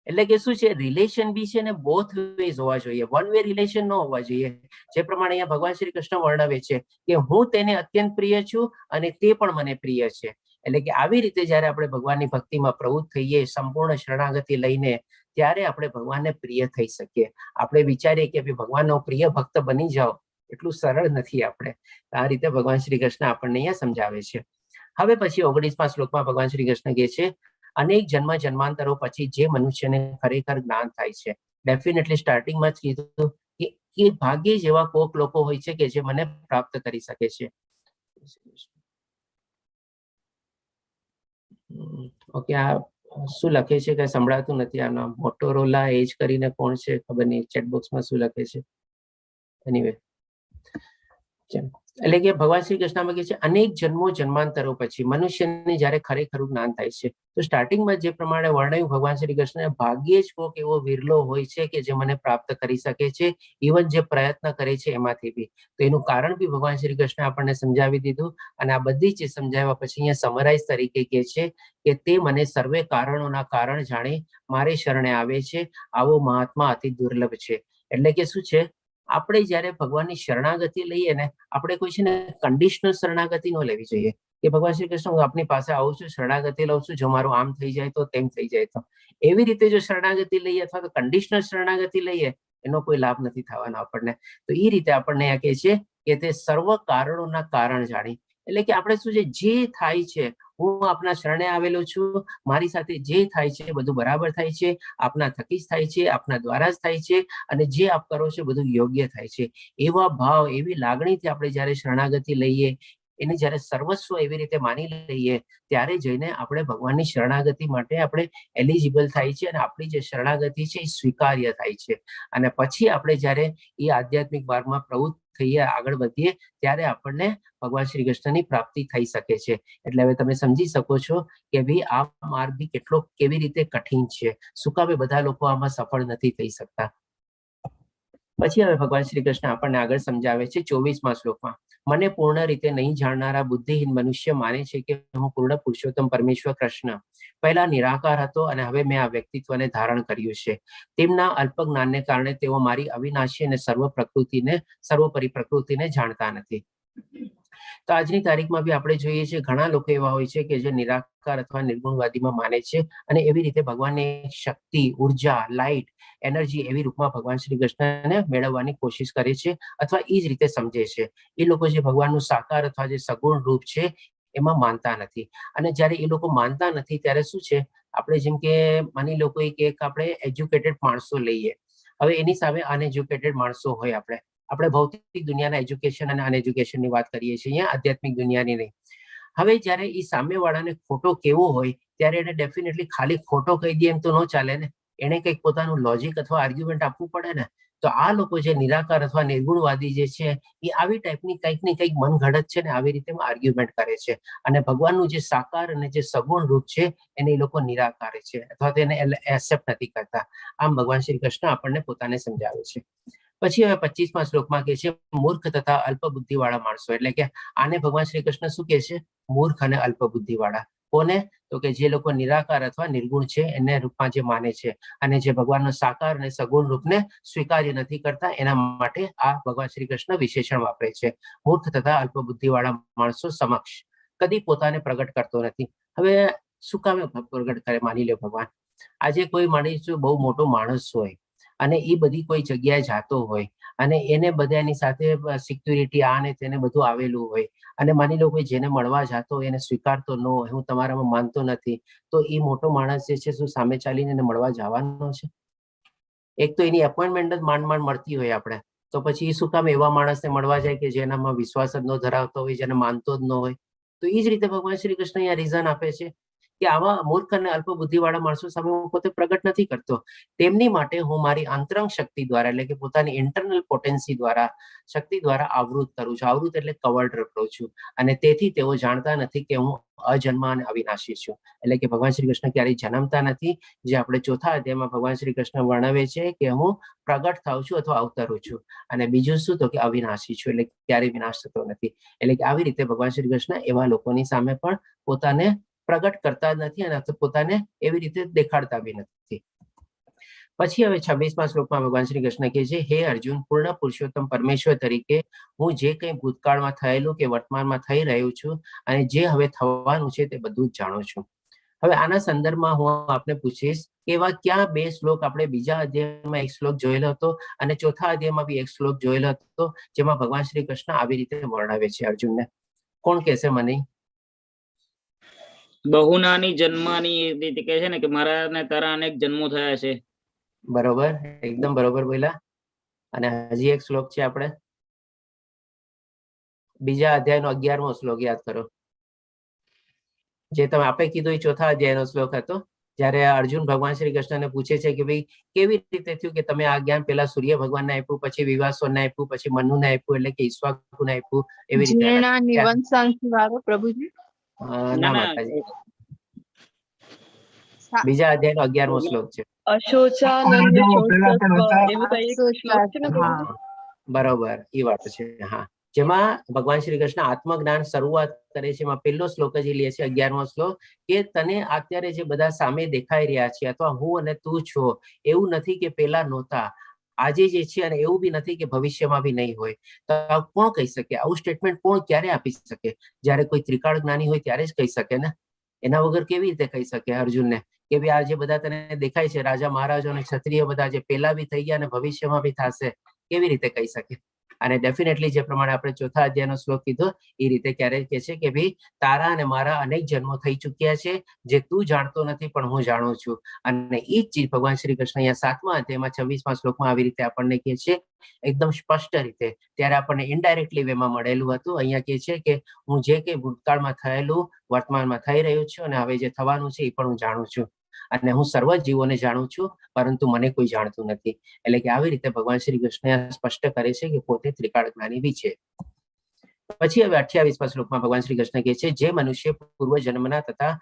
એટલે કે શું છે? રિલેશન બી છે ને બોથ વેઝ હોવા જોઈએ, વન વે રિલેશન ન હોવા જોઈએ. જે પ્રમાણે અહીંયા ભગવાન શ્રી કૃષ્ણ વર્ણવે છે કે હું તેને અત્યંત પ્રિય છું અને તે પણ મને પ્રિય છે. એટલે કે આવી રીતે જયારે આપણે ભગવાનની ભક્તિમાં પ્રવૃત્ત થઈએ, સંપૂર્ણ શરણાગતિ લઈને, ત્યારે આપણે ભગવાનને પ્રિય થઈ શકીએ. આપણે વિચારીએ કે ભગવાનનો પ્રિય ભક્ત બની જાઓ, એટલું સરળ નથી. આપણે આ રીતે ભગવાન શ્રી કૃષ્ણ આપણને અહીંયા સમજાવે છે. હવે પછી 19મા શ્લોકમાં ભગવાન શ્રી કૃષ્ણ કહે છે અનેક જન્મ જન્માંતરો પછી જે મનુષ્યને ખરેખર જ્ઞાન થાય છે. ડેફિનેટલી સ્ટાર્ટિંગમાં જ કીધું કે ભાગ્યે જ એવા કોક લોકો હોય છે કે જે મને પ્રાપ્ત કરી શકે છે. ઓકે, આ શું લખે છે કે સંભળાતું નથી. આના મોટોરોલા એજ કરીને કોણ છે ખબર નહીં. ચેટ બોક્સમાં શું લખે છે? એનીવે, એટલે કે ભગવાન શ્રી કૃષ્ણમાં કહે છે અનેક જન્મો જન્માંતરો પછી મનુષ્યને જ્યારે ખરેખરું જ્ઞાન થાય છે. તો સ્ટાર્ટિંગમાં જે પ્રમાણે વર્ણવ્યું ભગવાન શ્રી કૃષ્ણ, ભાગ્યે જ કોક એવો વિરલો હોય છે કે જે મને પ્રાપ્ત કરી શકે છે, ઇવન જે પ્રયત્ન કરે છે એમાંથી બી. તો એનું કારણ બી ભગવાન શ્રી કૃષ્ણ આપણને સમજાવી દીધું. અને આ બધી ચીજ સમજાવ્યા પછી અહીંયા સમરાઈઝ તરીકે કહે છે કે તે મને સર્વે કારણોના કારણ જાણી મારે શરણે આવે છે, આવો મહાત્મા અતિ દુર્લભ છે. એટલે કે શું છે, આપણે જયારે ભગવાનની શરણાગતિ લઈએ ને, આપણે કોઈ છે ને કન્ડિશનલ શરણાગતિ ન લેવી જોઈએ કે ભગવાન શ્રી કૃષ્ણ હું આપની પાસે આવું છું, શરણાગતિ લઉં છું, જો મારું આમ થઈ જાય તો તેમ થઈ જાય તો. એવી રીતે જો શરણાગતિ લઈએ અથવા તો કન્ડિશનલ શરણાગતિ લઈએ, એનો કોઈ લાભ નથી થવાનો આપણને. તો એ રીતે આપણને આ કહે છે કે તે સર્વ કારણોના કારણ જાણી. એટલે કે આપણે શું છે, જે થાય છે, હું આપના શરણે આવેલો છું, મારી સાથે જે થાય છે બધું બરાબર થાય છે, આપના થકી જ થાય છે, આપના દ્વારા જ થાય છે, અને જે આપ કરો છો બધું યોગ્ય થાય છે. એવા ભાવ, એવી લાગણીથી આપણે જયારે શરણાગતિ લઈએ, એને જયારે સર્વસ્વ એવી રીતે માની લઈએ, ત્યારે જઈને આપણે ભગવાનની શરણાગતિ માટે આપણે એલિજિબલ થાય છે અને આપણી જે શરણાગતિ છે એ સ્વીકાર્ય થાય છે. અને પછી આપણે જયારે એ આધ્યાત્મિક માર્ગમાં પ્રવૃત્ત થઈએ, આગળ વધીએ, ત્યારે આપણને ભગવાન શ્રી કૃષ્ણની પ્રાપ્તિ થઈ શકે છે. એટલે હવે તમે સમજી શકો છો કે ભાઈ આ માર્ગ બી કેટલો કેવી રીતે કઠિન છે, શું કામે બધા લોકો આમાં સફળ નથી થઈ શકતા. પછી હવે ભગવાન શ્રી કૃષ્ણ આપણને આગળ સમજાવે છે 24મા શ્લોકમાં, મને પૂર્ણ રીતે નહીં જાણનારા બુદ્ધિહીન મનુષ્ય માને છે કે હું પૂર્ણ પુરુષોત્તમ પરમેશ્વર કૃષ્ણ પહેલા નિરાકાર હતો અને હવે મેં આ વ્યક્તિત્વને ધારણ કર્યું છે. તેમના અલ્પ જ્ઞાનને કારણે તેઓ મારી અવિનાશી અને સર્વોપરી પ્રકૃતિને જાણતા નથી. તો આજની તારીખમાં બી આપણે જોઈએ છીએ ઘણા લોકો એવા હોય છે કે જે નિરાકાર અથવા નિર્ગુણવાદીમાં માને છે અને એવી રીતે ભગવાનની શક્તિ, ઉર્જા, લાઇટ, એનર્જી એવી રૂપમાં ભગવાન શ્રી કૃષ્ણને મેળવવાની કોશિશ કરે છે અથવા એ જ રીતે સમજે છે. એ લોકો જે ભગવાનનું સાકાર અથવા જે સગુણ રૂપ છે એમાં માનતા નથી. અને જ્યારે એ લોકો માનતા નથી ત્યારે શું છે, આપણે જેમ કે માની લો કોઈ કે આપણે એજ્યુકેટેડ માણસો લઈએ, હવે એની સામે અનએજ્યુકેટેડ માણસો હોય, આપણે ભૌતિક દુનિયાના એજ્યુકેશન અને અનએજ્યુકેશનની વાત કરીએ છીએ, અહીંયા આધ્યાત્મિક દુનિયાની નહીં. હવે જ્યારે એ સામેવાળાને ખોટો કેવો હોય ત્યારે એને ડેફિનેટલી ખાલી ખોટો કહી દે એમ તો ન ચાલે ને, એને કંઈક પોતાનું લોજિક અથવા આર્ગ્યુમેન્ટ આપવું પડે ને. તો આ લોકો જે નિરાકાર અથવા નિર્ગુણવાદી જે છે એ આવી ટાઈપની કંઈક ને કંઈક મનઘડત છે ને આવી રીતે આર્ગ્યુમેન્ટ કરે છે અને ભગવાનનું જે સાકાર અને જે સગુણ રૂપ છે એને એ લોકો નિરાકારે છે અથવા તેને એક્સેપ્ટ નથી કરતા. આમ ભગવાન શ્રી કૃષ્ણ આપણને પોતાને સમજાવે છે. પછી હવે 25મા શ્લોકમાં કહે છે મૂર્ખ તથા અલ્પ બુદ્ધિ વાળા માણસો. એટલે કે આને ભગવાન શ્રી કૃષ્ણ શું કહે છે, મૂર્ખ અને અલ્પ બુદ્ધિ વાળા. કોને? તો કે જે લોકો નિરાકાર અથવા નિર્ગુણ છે એને રૂપમાં જે માને છે અને જે ભગવાનનો સાકાર અને સગુણ રૂપને સ્વીકાર્ય નથી કરતા, એના માટે આ ભગવાન શ્રી કૃષ્ણ વિશેષણ વાપરે છે. મૂર્ખ તથા અલ્પ બુદ્ધિ વાળા માણસો સમક્ષ કદી પોતાને પ્રગટ કરતો નથી. હવે શું કામે પ્રગટ કરે? માની લો ભગવાન આજે કોઈ માણસ બહુ મોટો માણસ હોય અને એ બધી કોઈ જગ્યાએ જાતો હોય અને એને બધાની સાથે સિક્યુરિટી આ ને તેને બધું આવેલું હોય અને માની લો કોઈ જેને મળવા જાતો હોય એને સ્વીકારતો ન હોય, હું તમારામાં માનતો નથી, તો એ મોટો માણસ જે છે શું સામે ચાલીને એને મળવા જવાનો છે? એક તો એની એપોઇન્ટમેન્ટ જ માંડ મળતી હોય આપણે, તો પછી એ શું કામ એવા માણસને મળવા જાય કે જેનામાં વિશ્વાસ જ ન ધરાવતો હોય, જેને માનતો જ ન હોય. તો એ જ રીતે ભગવાન શ્રી કૃષ્ણ અહીંયા રીઝન આપે છે કે આવા મૂર્ખ અને અલ્પ બુદ્ધિવાળા માણસો સામે હું પોતે પ્રગટ નથી કરતો. તેમની માટે હું મારી અંતરંગ શક્તિ દ્વારા એટલે કે પોતાની ઇન્ટરનલ પોટેન્સી દ્વારા, શક્તિ દ્વારા આવૃત કરું છું. આવૃત એટલે કવર્ડ કરું છું અને તેથી તેઓ જાણતા નથી કે હું અજન્મા અને અવિનાશી છું. એટલે કે ભગવાન શ્રી કૃષ્ણ ક્યારેય જન્મતા નથી, જે આપણે ચોથા અધ્યાયમાં ભગવાન શ્રી કૃષ્ણ વર્ણવે છે કે હું પ્રગટ થાઉં છું અથવા અવતરું છું. અને બીજું શું? તો કે અવિનાશી છું, એટલે ક્યારેય વિનાશ થતો નથી. એટલે કે આવી રીતે ભગવાન શ્રી કૃષ્ણ એવા લોકોની સામે પણ પોતાને પ્રગટ કરતા જ નથી અને પોતાને એવી રીતે દેખાડતા બી નથી. પછી હવે 26મા શ્લોકમાં ભગવાન શ્રી કૃષ્ણ કહે છે, હે અર્જુન, પૂર્ણ પુરુષોત્તમ પરમેશ્વર તરીકે હું જે કંઈ ભૂતકાળમાં થયેલું કે વર્તમાનમાં થઈ રહ્યું છું અને જે હવે થવાનું છે તે બધું જ જાણું છું. હવે આના સંદર્ભમાં હું આપને પૂછીશ કે એવા ક્યાં બે શ્લોક આપણે બીજા અધ્યાયમાં એક શ્લોક જોયેલો હતો અને ચોથા અધ્યાયમાં બી એક શ્લોક જોયેલો હતો જેમાં ભગવાન શ્રી કૃષ્ણ આવી રીતે વર્ણવે છે અર્જુનને? કોણ કહેશે મને? બહુનાની જન્માની રીતે કહે છે ને કે મારા ને તારા અનેક જન્મો થયા છે. બરોબર, એકદમ બરોબર બોલ્યા. અને હજી એક શ્લોક છે આપણે બીજા અધ્યાયનો 11મો શ્લોક યાદ કરો, જે તમે આપે કીધું એ ચોથા અધ્યાયનો શ્લોક હતો જ્યારે અર્જુન ભગવાન શ્રી કૃષ્ણને પૂછે છે કે ભાઈ કેવી રીતે થયું કે તમે આ જ્ઞાન પેલા સૂર્ય ભગવાનને આપ્યું, પછી વિવાસોને આપ્યું, પછી મનુને આપ્યું, એટલે કે ઈશ્વાકુને આપ્યું, એવી રીતે જીર્ણાની વંશાંશી વાળો પ્રભુજી. ના માતાજી, બીજા અધ્યાયનો 11મો શ્લોક છે. અશોચાનન્ય શૌચસ્વ એવું કઈ એક શ્લોક છે ને હા. પ્રભુજી? બરોબર, એ વાત છે. હા, જેમાં ભગવાન શ્રી કૃષ્ણ આત્મજ્ઞાન શરૂઆત કરે છે. એમાં પહેલો શ્લોક જ લે છે, 11મો શ્લોક, કે તને અત્યારે જે બધા સામે દેખાઈ રહ્યા છે અથવા હું અને તું છો, એવું નથી કે પેલા નહોતા, આજે જે છે, અને એવું બી નથી કે ભવિષ્યમાં બી નહીં હોય. તો કોણ કહી શકે? આવું સ્ટેટમેન્ટ કોણ ક્યારે આપી શકે? જ્યારે કોઈ ત્રિકાળ જ્ઞાની હોય ત્યારે જ કહી શકે ને. એના વગર કેવી રીતે કહી શકે અર્જુનને કે ભાઈ આ જે બધા તને દેખાય છે રાજા મહારાજો અને ક્ષત્રિય બધા જે પેલા બી થઈ ગયા અને ભવિષ્યમાં બી થશે, કેવી રીતે કહી શકે? અને ડેફિનેટલી જે પ્રમાણે આપણે ચોથા અધ્યાયનો શ્લોક કીધો એ રીતે ક્યારે કહે છે કે ભાઈ તારા અને મારા અનેક જન્મો થઈ ચુક્યા છે, જે તું જાણતો નથી પણ હું જાણું છું. અને એ જ ચીજ ભગવાન શ્રી કૃષ્ણ અહીંયા 7મા અધ્યાયમાં 26મા શ્લોકમાં આવી રીતે આપણને કહે છે, એકદમ સ્પષ્ટ રીતે. ત્યારે આપણને ઇનડાયરેક્ટલી વેમાં મળેલું હતું. અહીંયા કહે છે કે હું જે કે ભૂતકાળમાં થયેલું વર્તમાનમાં થઈ રહ્યું છું અને હવે જે થવાનું છે એ પણ હું જાણું છું, અને હું સર્વ જીવોને જાણું છું, પરંતુ મને કોઈ જાણતું નથી. એટલે કે આવી રીતે ભગવાન શ્રી કૃષ્ણ સ્પષ્ટ કરે છે કે પોતે ત્રિકાળ જ્ઞાની બી છે. પછી હવે 28મા શ્લોકમાં ભગવાન શ્રી કૃષ્ણ કહે છે, જે મનુષ્ય પૂર્વ જન્મના તથા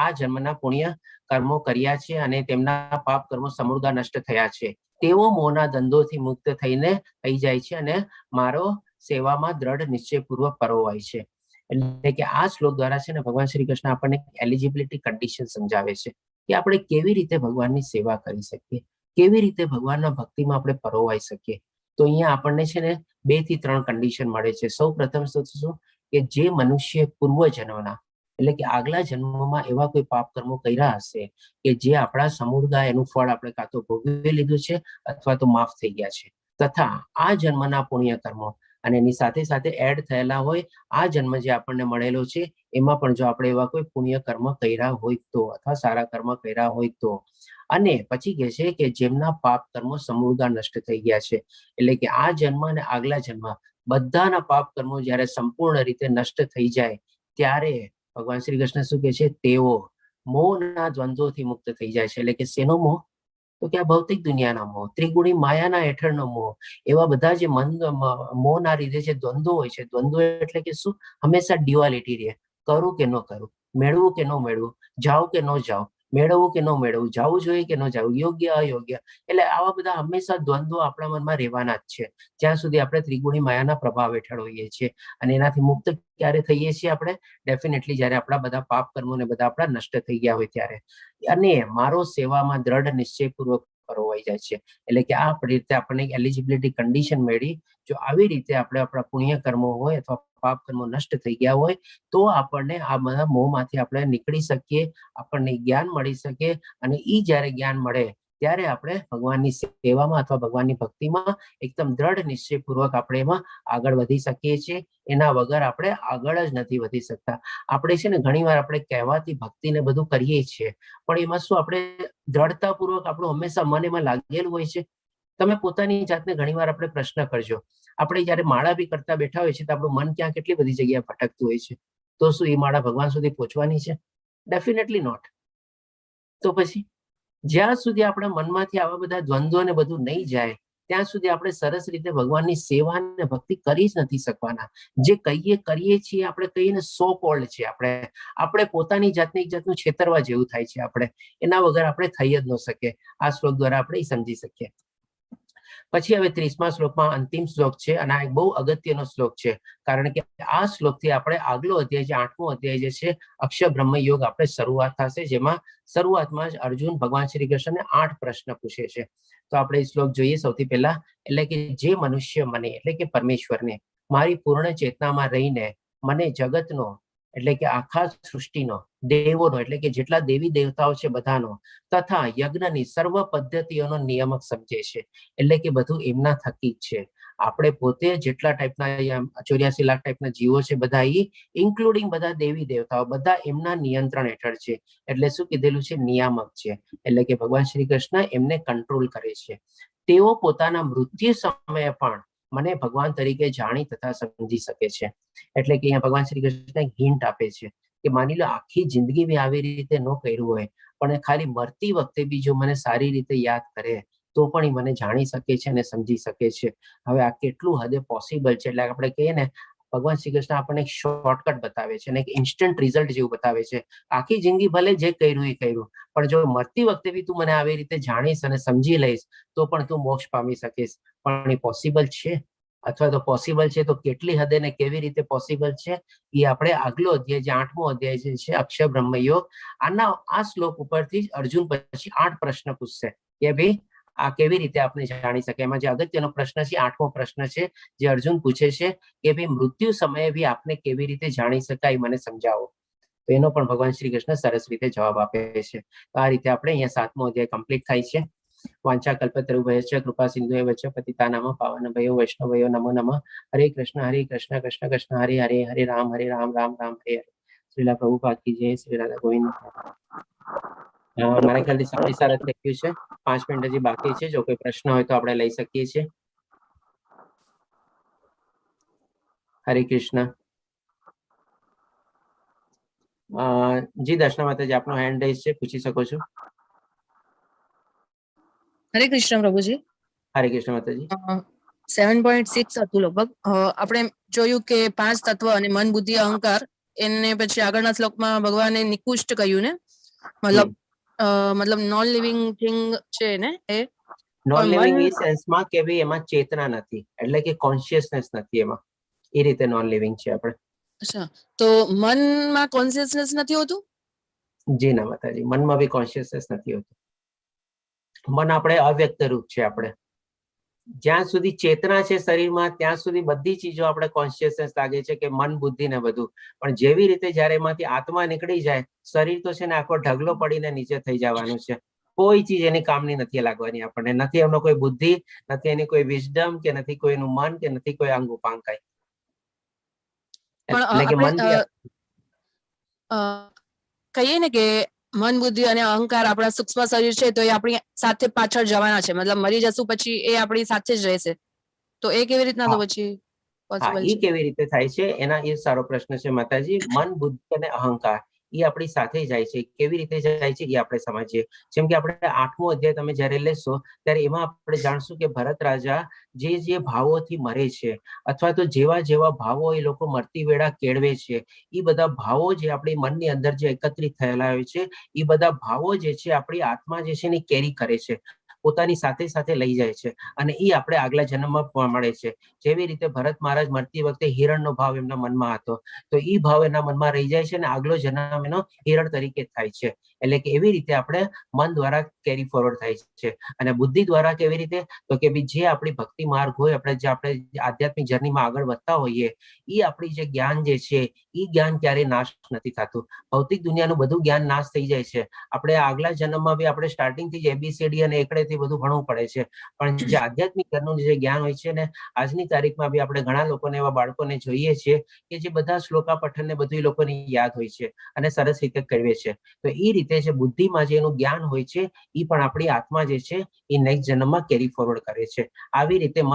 આ જન્મના પુણ્ય કર્મો કર્યા છે અને તેમના પાપ કર્મો સમૃદ્ધ નષ્ટ થયા છે, તેઓ મોહના ધંધોથી મુક્ત થઈને થઈ જાય છે અને મારો સેવામાં દ્રઢ નિશ્ચયપૂર્વક પરોવાય છે. એટલે કે આ શ્લોક દ્વારા છે ને ભગવાન શ્રી કૃષ્ણ આપણને એલિજિબિલિટી કન્ડિશન સમજાવે છે કે આપણે કેવી રીતે ભગવાનની સેવા કરી શકીએ, કેવી રીતે ભગવાનના ભક્તિમાં આપણે પરોવાઈ શકીએ. તો અહીંયા આપણને છે ને 2 થી 3 કન્ડિશન મળે છે. સૌ પ્રથમ શું કે જે મનુષ્ય પૂર્વ જન્મના, એટલે કે આગલા જન્મમાં એવા કોઈ પાપ કર્મો કર્યા હશે કે જે આપણા સમુદાય એનું ફળ આપણે કાં તો ભોગવી લીધું છે અથવા તો માફ થઈ ગયા છે, તથા આ જન્મના પુણ્ય કર્મો અને એની સાથે સાથે એડ થયેલા હોય આ જન્મ જે આપણને મળેલો છે એમાં પણ જો આપણે એવા કોઈ પુણ્ય કર્મ કર્યા હોય તો, અથવા સારા કર્મ કર્યા હોય તો. અને પછી કહે છે કે જેમના પાપ કર્મો સમૂળગા નષ્ટ થઈ ગયા છે, એટલે કે આ જન્મ અને આગલા જન્મ બધાના પાપ કર્મો જ્યારે સંપૂર્ણ રીતે નષ્ટ થઈ જાય ત્યારે ભગવાન શ્રી કૃષ્ણ શું કહે છે, તેઓ મોહના દ્વંદ્વોથી મુક્ત થઈ જાય છે. એટલે કે શેનો મોહ? તો કે આ ભૌતિક દુનિયાના મોહ, ત્રિગુણી માયાના હેઠળનો મોહ. એવા બધા જે મોહના લીધે જે દ્વંદ્વો હોય છે, દ્વંદ્વો એટલે કે શું? હંમેશા ડ્યુઆલિટી રહે, કરું કે ન કરું, મેળવું કે ન મેળવું, જાઉં કે ન જાઉં, મેળવવું કે ન મેળવવું, જવું જોઈએ કે ન જવું, યોગ્ય અયોગ્ય. એટલે આવા બધા હંમેશા દ્વંદ્વો આપણા મનમાં રહેવાના જ છે જ્યાં સુધી આપણે ત્રિગુણી માયાના પ્રભાવ હેઠળ હોઈએ છીએ. અને એનાથી મુક્ત ક્યારે થઈએ છીએ આપણે? ડેફિનેટલી જ્યારે આપણા બધા પાપ કર્મો ને બધા આપણા નષ્ટ થઈ ગયા હોય ત્યારે. અને મારો સેવામાં દ્રઢ નિશ્ચયપૂર્વક પરોવાઈ જાય છે. એટલે કે આ રીતે આપણને એલિજિબિલિટી કન્ડિશન મળી. જો આવી રીતે આપણે આપણા પુણ્ય કર્મો હોય અથવા પાપ કર્મો નષ્ટ થઈ ગયા હોય તો આપણને આ બધા મોહમાંથી આપણે નીકળી શકીએ, આપણને જ્ઞાન મળી શકે. અને એ જ્યારે જ્ઞાન મળે ત્યારે આપણે ભગવાનની સેવામાં અથવા ભગવાનની ભક્તિમાં એકદમ દ્રઢ નિશ્ચયપૂર્વક આપણે એમાં આગળ વધી શકીએ છીએ. એના વગર આપણે આગળ જ નથી વધી શકતા. આપણે છે ને ઘણીવાર આપણે કહેવાતી ભક્તિને બધું કરીએ છીએ, પણ એમાં શું આપણે દ્રઢતાપૂર્વક આપણું હંમેશા મન એમાં લાગેલું હોય છે? તમે પોતાની જાતને ઘણીવાર આપણે પ્રશ્ન કરજો. આપણે જયારે માળા બી કરતા બેઠા હોય છે તો આપણું મન ક્યાં કેટલી બધી જગ્યાએ ભટકતું હોય છે. તો શું એ માળા ભગવાન સુધી પહોંચવાની છે? Definitely not. તો પછી જ્યાં સુધી આપણા મનમાંથી આવા બધા દ્વંદ્વો ને બધું નહીં જાય ત્યાં સુધી આપણે સરસ રીતે ભગવાનની સેવા અને ભક્તિ કરી જ નથી શકવાના. જે કરીએ છીએ આપણે કહીને સો કોલ્ડ છે, આપણે પોતાની જાતને એક જાતનું છેતરવા જેવું થાય છે. આપણે એના વગર આપણે થઈ જ ન શકીએ. આ શ્લોક દ્વારા આપણે સમજી શકીએ. પછી હવે 30મા શ્લોકમાં અંતિમ શ્લોક છે અને આ એક બહુ અગત્યનો શ્લોક છે, કારણ કે આ શ્લોકથી આપણે આગલો અધ્યાય જે 8મો અધ્યાય જે છે અક્ષર બ્રહ્મ યોગ આપણે શરૂઆત થશે, જેમાં શરૂઆતમાં જ અર્જુન ભગવાન શ્રી કૃષ્ણને 8 પ્રશ્ન પૂછે છે. તો આપણે એ શ્લોક જોઈએ સૌથી પહેલા. એટલે કે જે મનુષ્ય મને, એટલે કે પરમેશ્વરને મારી પૂર્ણ ચેતનામાં રહીને મને જગતનો, એટલે કે આખા સૃષ્ટિનો, દેવોનો, એટલે કે જેટલા દેવી દેવતાઓ છે બધાનો, તથા યજ્ઞની સર્વ પદ્ધતિઓનો નિયામક સમજે છે. એટલે કે બધું એમના થકી જ છે. આપણે પોતે જેટલા ટાઈપના 84 લાખ ટાઈપના જીવો છે બધા ઇન્ક્લુડિંગ બધા દેવી દેવતાઓ બધા એમના નિયંત્રણ હેઠળ છે. એટલે શું કીધેલું છે? નિયામક છે. એટલે કે ભગવાન શ્રી કૃષ્ણ એમને કંટ્રોલ કરે છે. તેઓ પોતાના મૃત્યુ સમયે પણ મને ભગવાન તરીકે જાણી તથા સમજી શકે છે. એટલે કે અહીંયા ભગવાન શ્રી કૃષ્ણ હિન્ટ આપે છે કે માની લો આખી જિંદગી બી આવી રીતે ન કર્યું હોય, પણ ખાલી મરતી વખતે બી જો મને સારી રીતે યાદ કરે તો પણ એ મને જાણી શકે છે અને સમજી શકે છે. હવે આ કેટલું હદે પોસિબલ છે. એટલે આપણે કહીએ ને, ભગવાન શ્રી કૃષ્ણ આપણને એક શોર્ટકટ બતાવે છે અને એક ઇન્સ્ટન્ટ રિઝલ્ટ જેવું બતાવે છે. આખી જિંદગી ભલે જે કર્યું એ કર્યું, પણ જો મરતી વખતે બી તું મને આવી રીતે જાણીશ અને સમજી લઈશ તો પણ તું મોક્ષ પામી શકીશ. પણ એ પોસિબલ છે, અથવા તો પોસિબલ છે તો કેટલી હદે ને કેવી રીતે પોસિબલ છે, એ આપણે આગલો અધ્યાય, જે 8મો અધ્યાય જે છે અક્ષર બ્રહ્મયોગ, આ શ્લોક ઉપરથી જ અર્જુન પછી 8 પ્રશ્ન પૂછશે કે ભાઈ આ કેવી રીતે આપણે જાણી શકે. એમાં જે અગત્યનો પ્રશ્ન છે 8મો પ્રશ્ન છે, જે અર્જુન પૂછે છે કે ભાઈ મૃત્યુ સમયે બી આપને કેવી રીતે જાણી શકાય, મને સમજાવો. તો એનો પણ ભગવાન શ્રી કૃષ્ણ સરસ રીતે જવાબ આપે છે. આ રીતે આપણે અહીંયા 7મો અધ્યાય કમ્પ્લીટ થાય છે. વાંચા કલ્પતરુભ્યશ્ચ કૃપા સિંધુભ્યશ્ચ પતિતાનાં પાવનભ્યો વૈષ્ણવયો નમો નમઃ. હરે કૃષ્ણ કૃષ્ણ કૃષ્ણ હરે હરે, હરે રામ રામ રામ હરે હરે. શ્રીલા પ્રભુપાદ કી જય. શ્રી રાધા ગોવિંદ. મારા ખ્યાલથી સમય સારા થઈ ગયું છે. 5 મિનિટ હજી બાકી છે. જો કોઈ પ્રશ્ન હોય તો આપણે લઈ શકીએ છીએ. હરે કૃષ્ણ. જી દર્શના માતાજી, આપનો હેન્ડ રેઝ છે, પૂછી શકો છો. હરે કૃષ્ણ પ્રભુજી. હરે કૃષ્ણ માતાજી. 7.6 હતું લગભગ. આપણે જોયું કે 5 તત્વ અને મન, બુદ્ધિ, અહંકાર, એને પછી આગળના શ્લોકમાં ભગવાને નિકુષ્ટ કહ્યું ને, મતલબ નોન લિવિંગ થિંગ છે ને એ. નોન લિવિંગ એ સેન્સમાં કે ભાઈ એમાં ચેતના નથી, એટલે કે કોન્શિયસનેસ નથી એમાં, એ રીતે નોન લિવિંગ છે આપણે. અચ્છા, તો મનમાં કોન્શિયસનેસ નથી હોતું? જી ના માતાજી, મનમાં બી કોન્શિયસનેસ નથી હોતું. મન આપણે અવ્યક્ત રૂપ છે. આપણે જ્યાં સુધી ચેતના છે શરીરમાં ત્યાં સુધી બધી ચીજો આપણે કોન્શિયસનેસ લાગે છે કે મન, બુદ્ધિ ને બધું. પણ જેવી રીતે જયારે એમાંથી આત્મા નીકળી જાય, શરીર તો છે ને આખો ઢગલો પડીને નીચે થઈ જવાનું છે. કોઈ ચીજ એની કામની નથી લાગવાની આપણને. નથી એમનો કોઈ બુદ્ધિ, નથી એની કોઈ વિઝડમ, કે નથી કોઈનું મન, કે નથી કોઈ અંગ ઉપાંગ કઈ. એટલે કે મન કહીએ ને કે મન, બુદ્ધિ અને અહંકાર આપણા સૂક્ષ્મ શરીર છે, તો એ આપણી સાથે પાછળ જવાના છે. મતલબ મરી જશું પછી એ આપણી સાથે જ રહેશે. તો એ કેવી રીતના તો પછી પોસિબલ એ છે? કેવી રીતે થાય છે એના, એ સારો પ્રશ્ન છે માતાજી. મન, બુદ્ધિ અને અહંકાર એ આપણી સાથે જાય છે. કેવી રીતે જાય છે એ આપણે સમજીએ. જેમ કે આપણે 8મો અધ્યાય તમે જયારે લેશો ત્યારે એમાં આપણે જાણશું કે ભરત રાજા જે ભાવોથી મરે છે, અથવા તો જેવા જેવા ભાવો એ લોકો મરતી વેળા કેળવે છે, એ બધા ભાવો જે આપણી મનની અંદર જે એકત્રિત થયેલા હોય છે, એ બધા ભાવો જે છે આપણી આત્મા જે છે એની કેરી કરે છે, પોતાની સાથે સાથે લઈ જાય છે. અને એ આપણે આગલા જન્મમાં મળે છે. જેવી રીતે ભરત મહારાજ મરતી વખતે હિરણનો ભાવ એમના મનમાં હતો, તો એ ભાવ એના મનમાં રહી જાય છે અને આગલો જન્મ એનો હિરણ તરીકે થાય છે. એટલે કે એવી રીતે આપણે મન દ્વારા કેરી ફોરવર્ડ થાય છે. અને બુદ્ધિ દ્વારા કેવી રીતે, તો કે જે આપણી ભક્તિ માર્ગ હોય, આપણે આધ્યાત્મિક જર્નીમાં આગળ વધતા હોઈએ, એ આપણી જે જ્ઞાન જે છે એ જ્ઞાન ક્યારેય નાશ નથી થતું. ભૌતિક દુનિયાનું બધું જ્ઞાન નાશ થઈ જાય છે. આપણે આગલા જન્મમાં બી આપણે સ્ટાર્ટિંગથી જ ABCD અને એકડેથી બધું ભણવું પડે છે. પણ જે આધ્યાત્મિક જે જ્ઞાન હોય છે ને, આજની તારીખમાં બી આપણે ઘણા લોકોને, એવા બાળકોને જોઈએ છીએ કે જે બધા શ્લોકા પઠન ને બધું એ લોકોને યાદ હોય છે અને સરસ રીતે કરવે છે. તો એ રીતે જે બુદ્ધિમાં જે એનું જ્ઞાન હોય છે, એ પણ આપણી આત્મા જે છે એ નેક્સ્ટ જન્મમાં કેરી ફોરવર્ડ કરે છે. આવી રીતે મન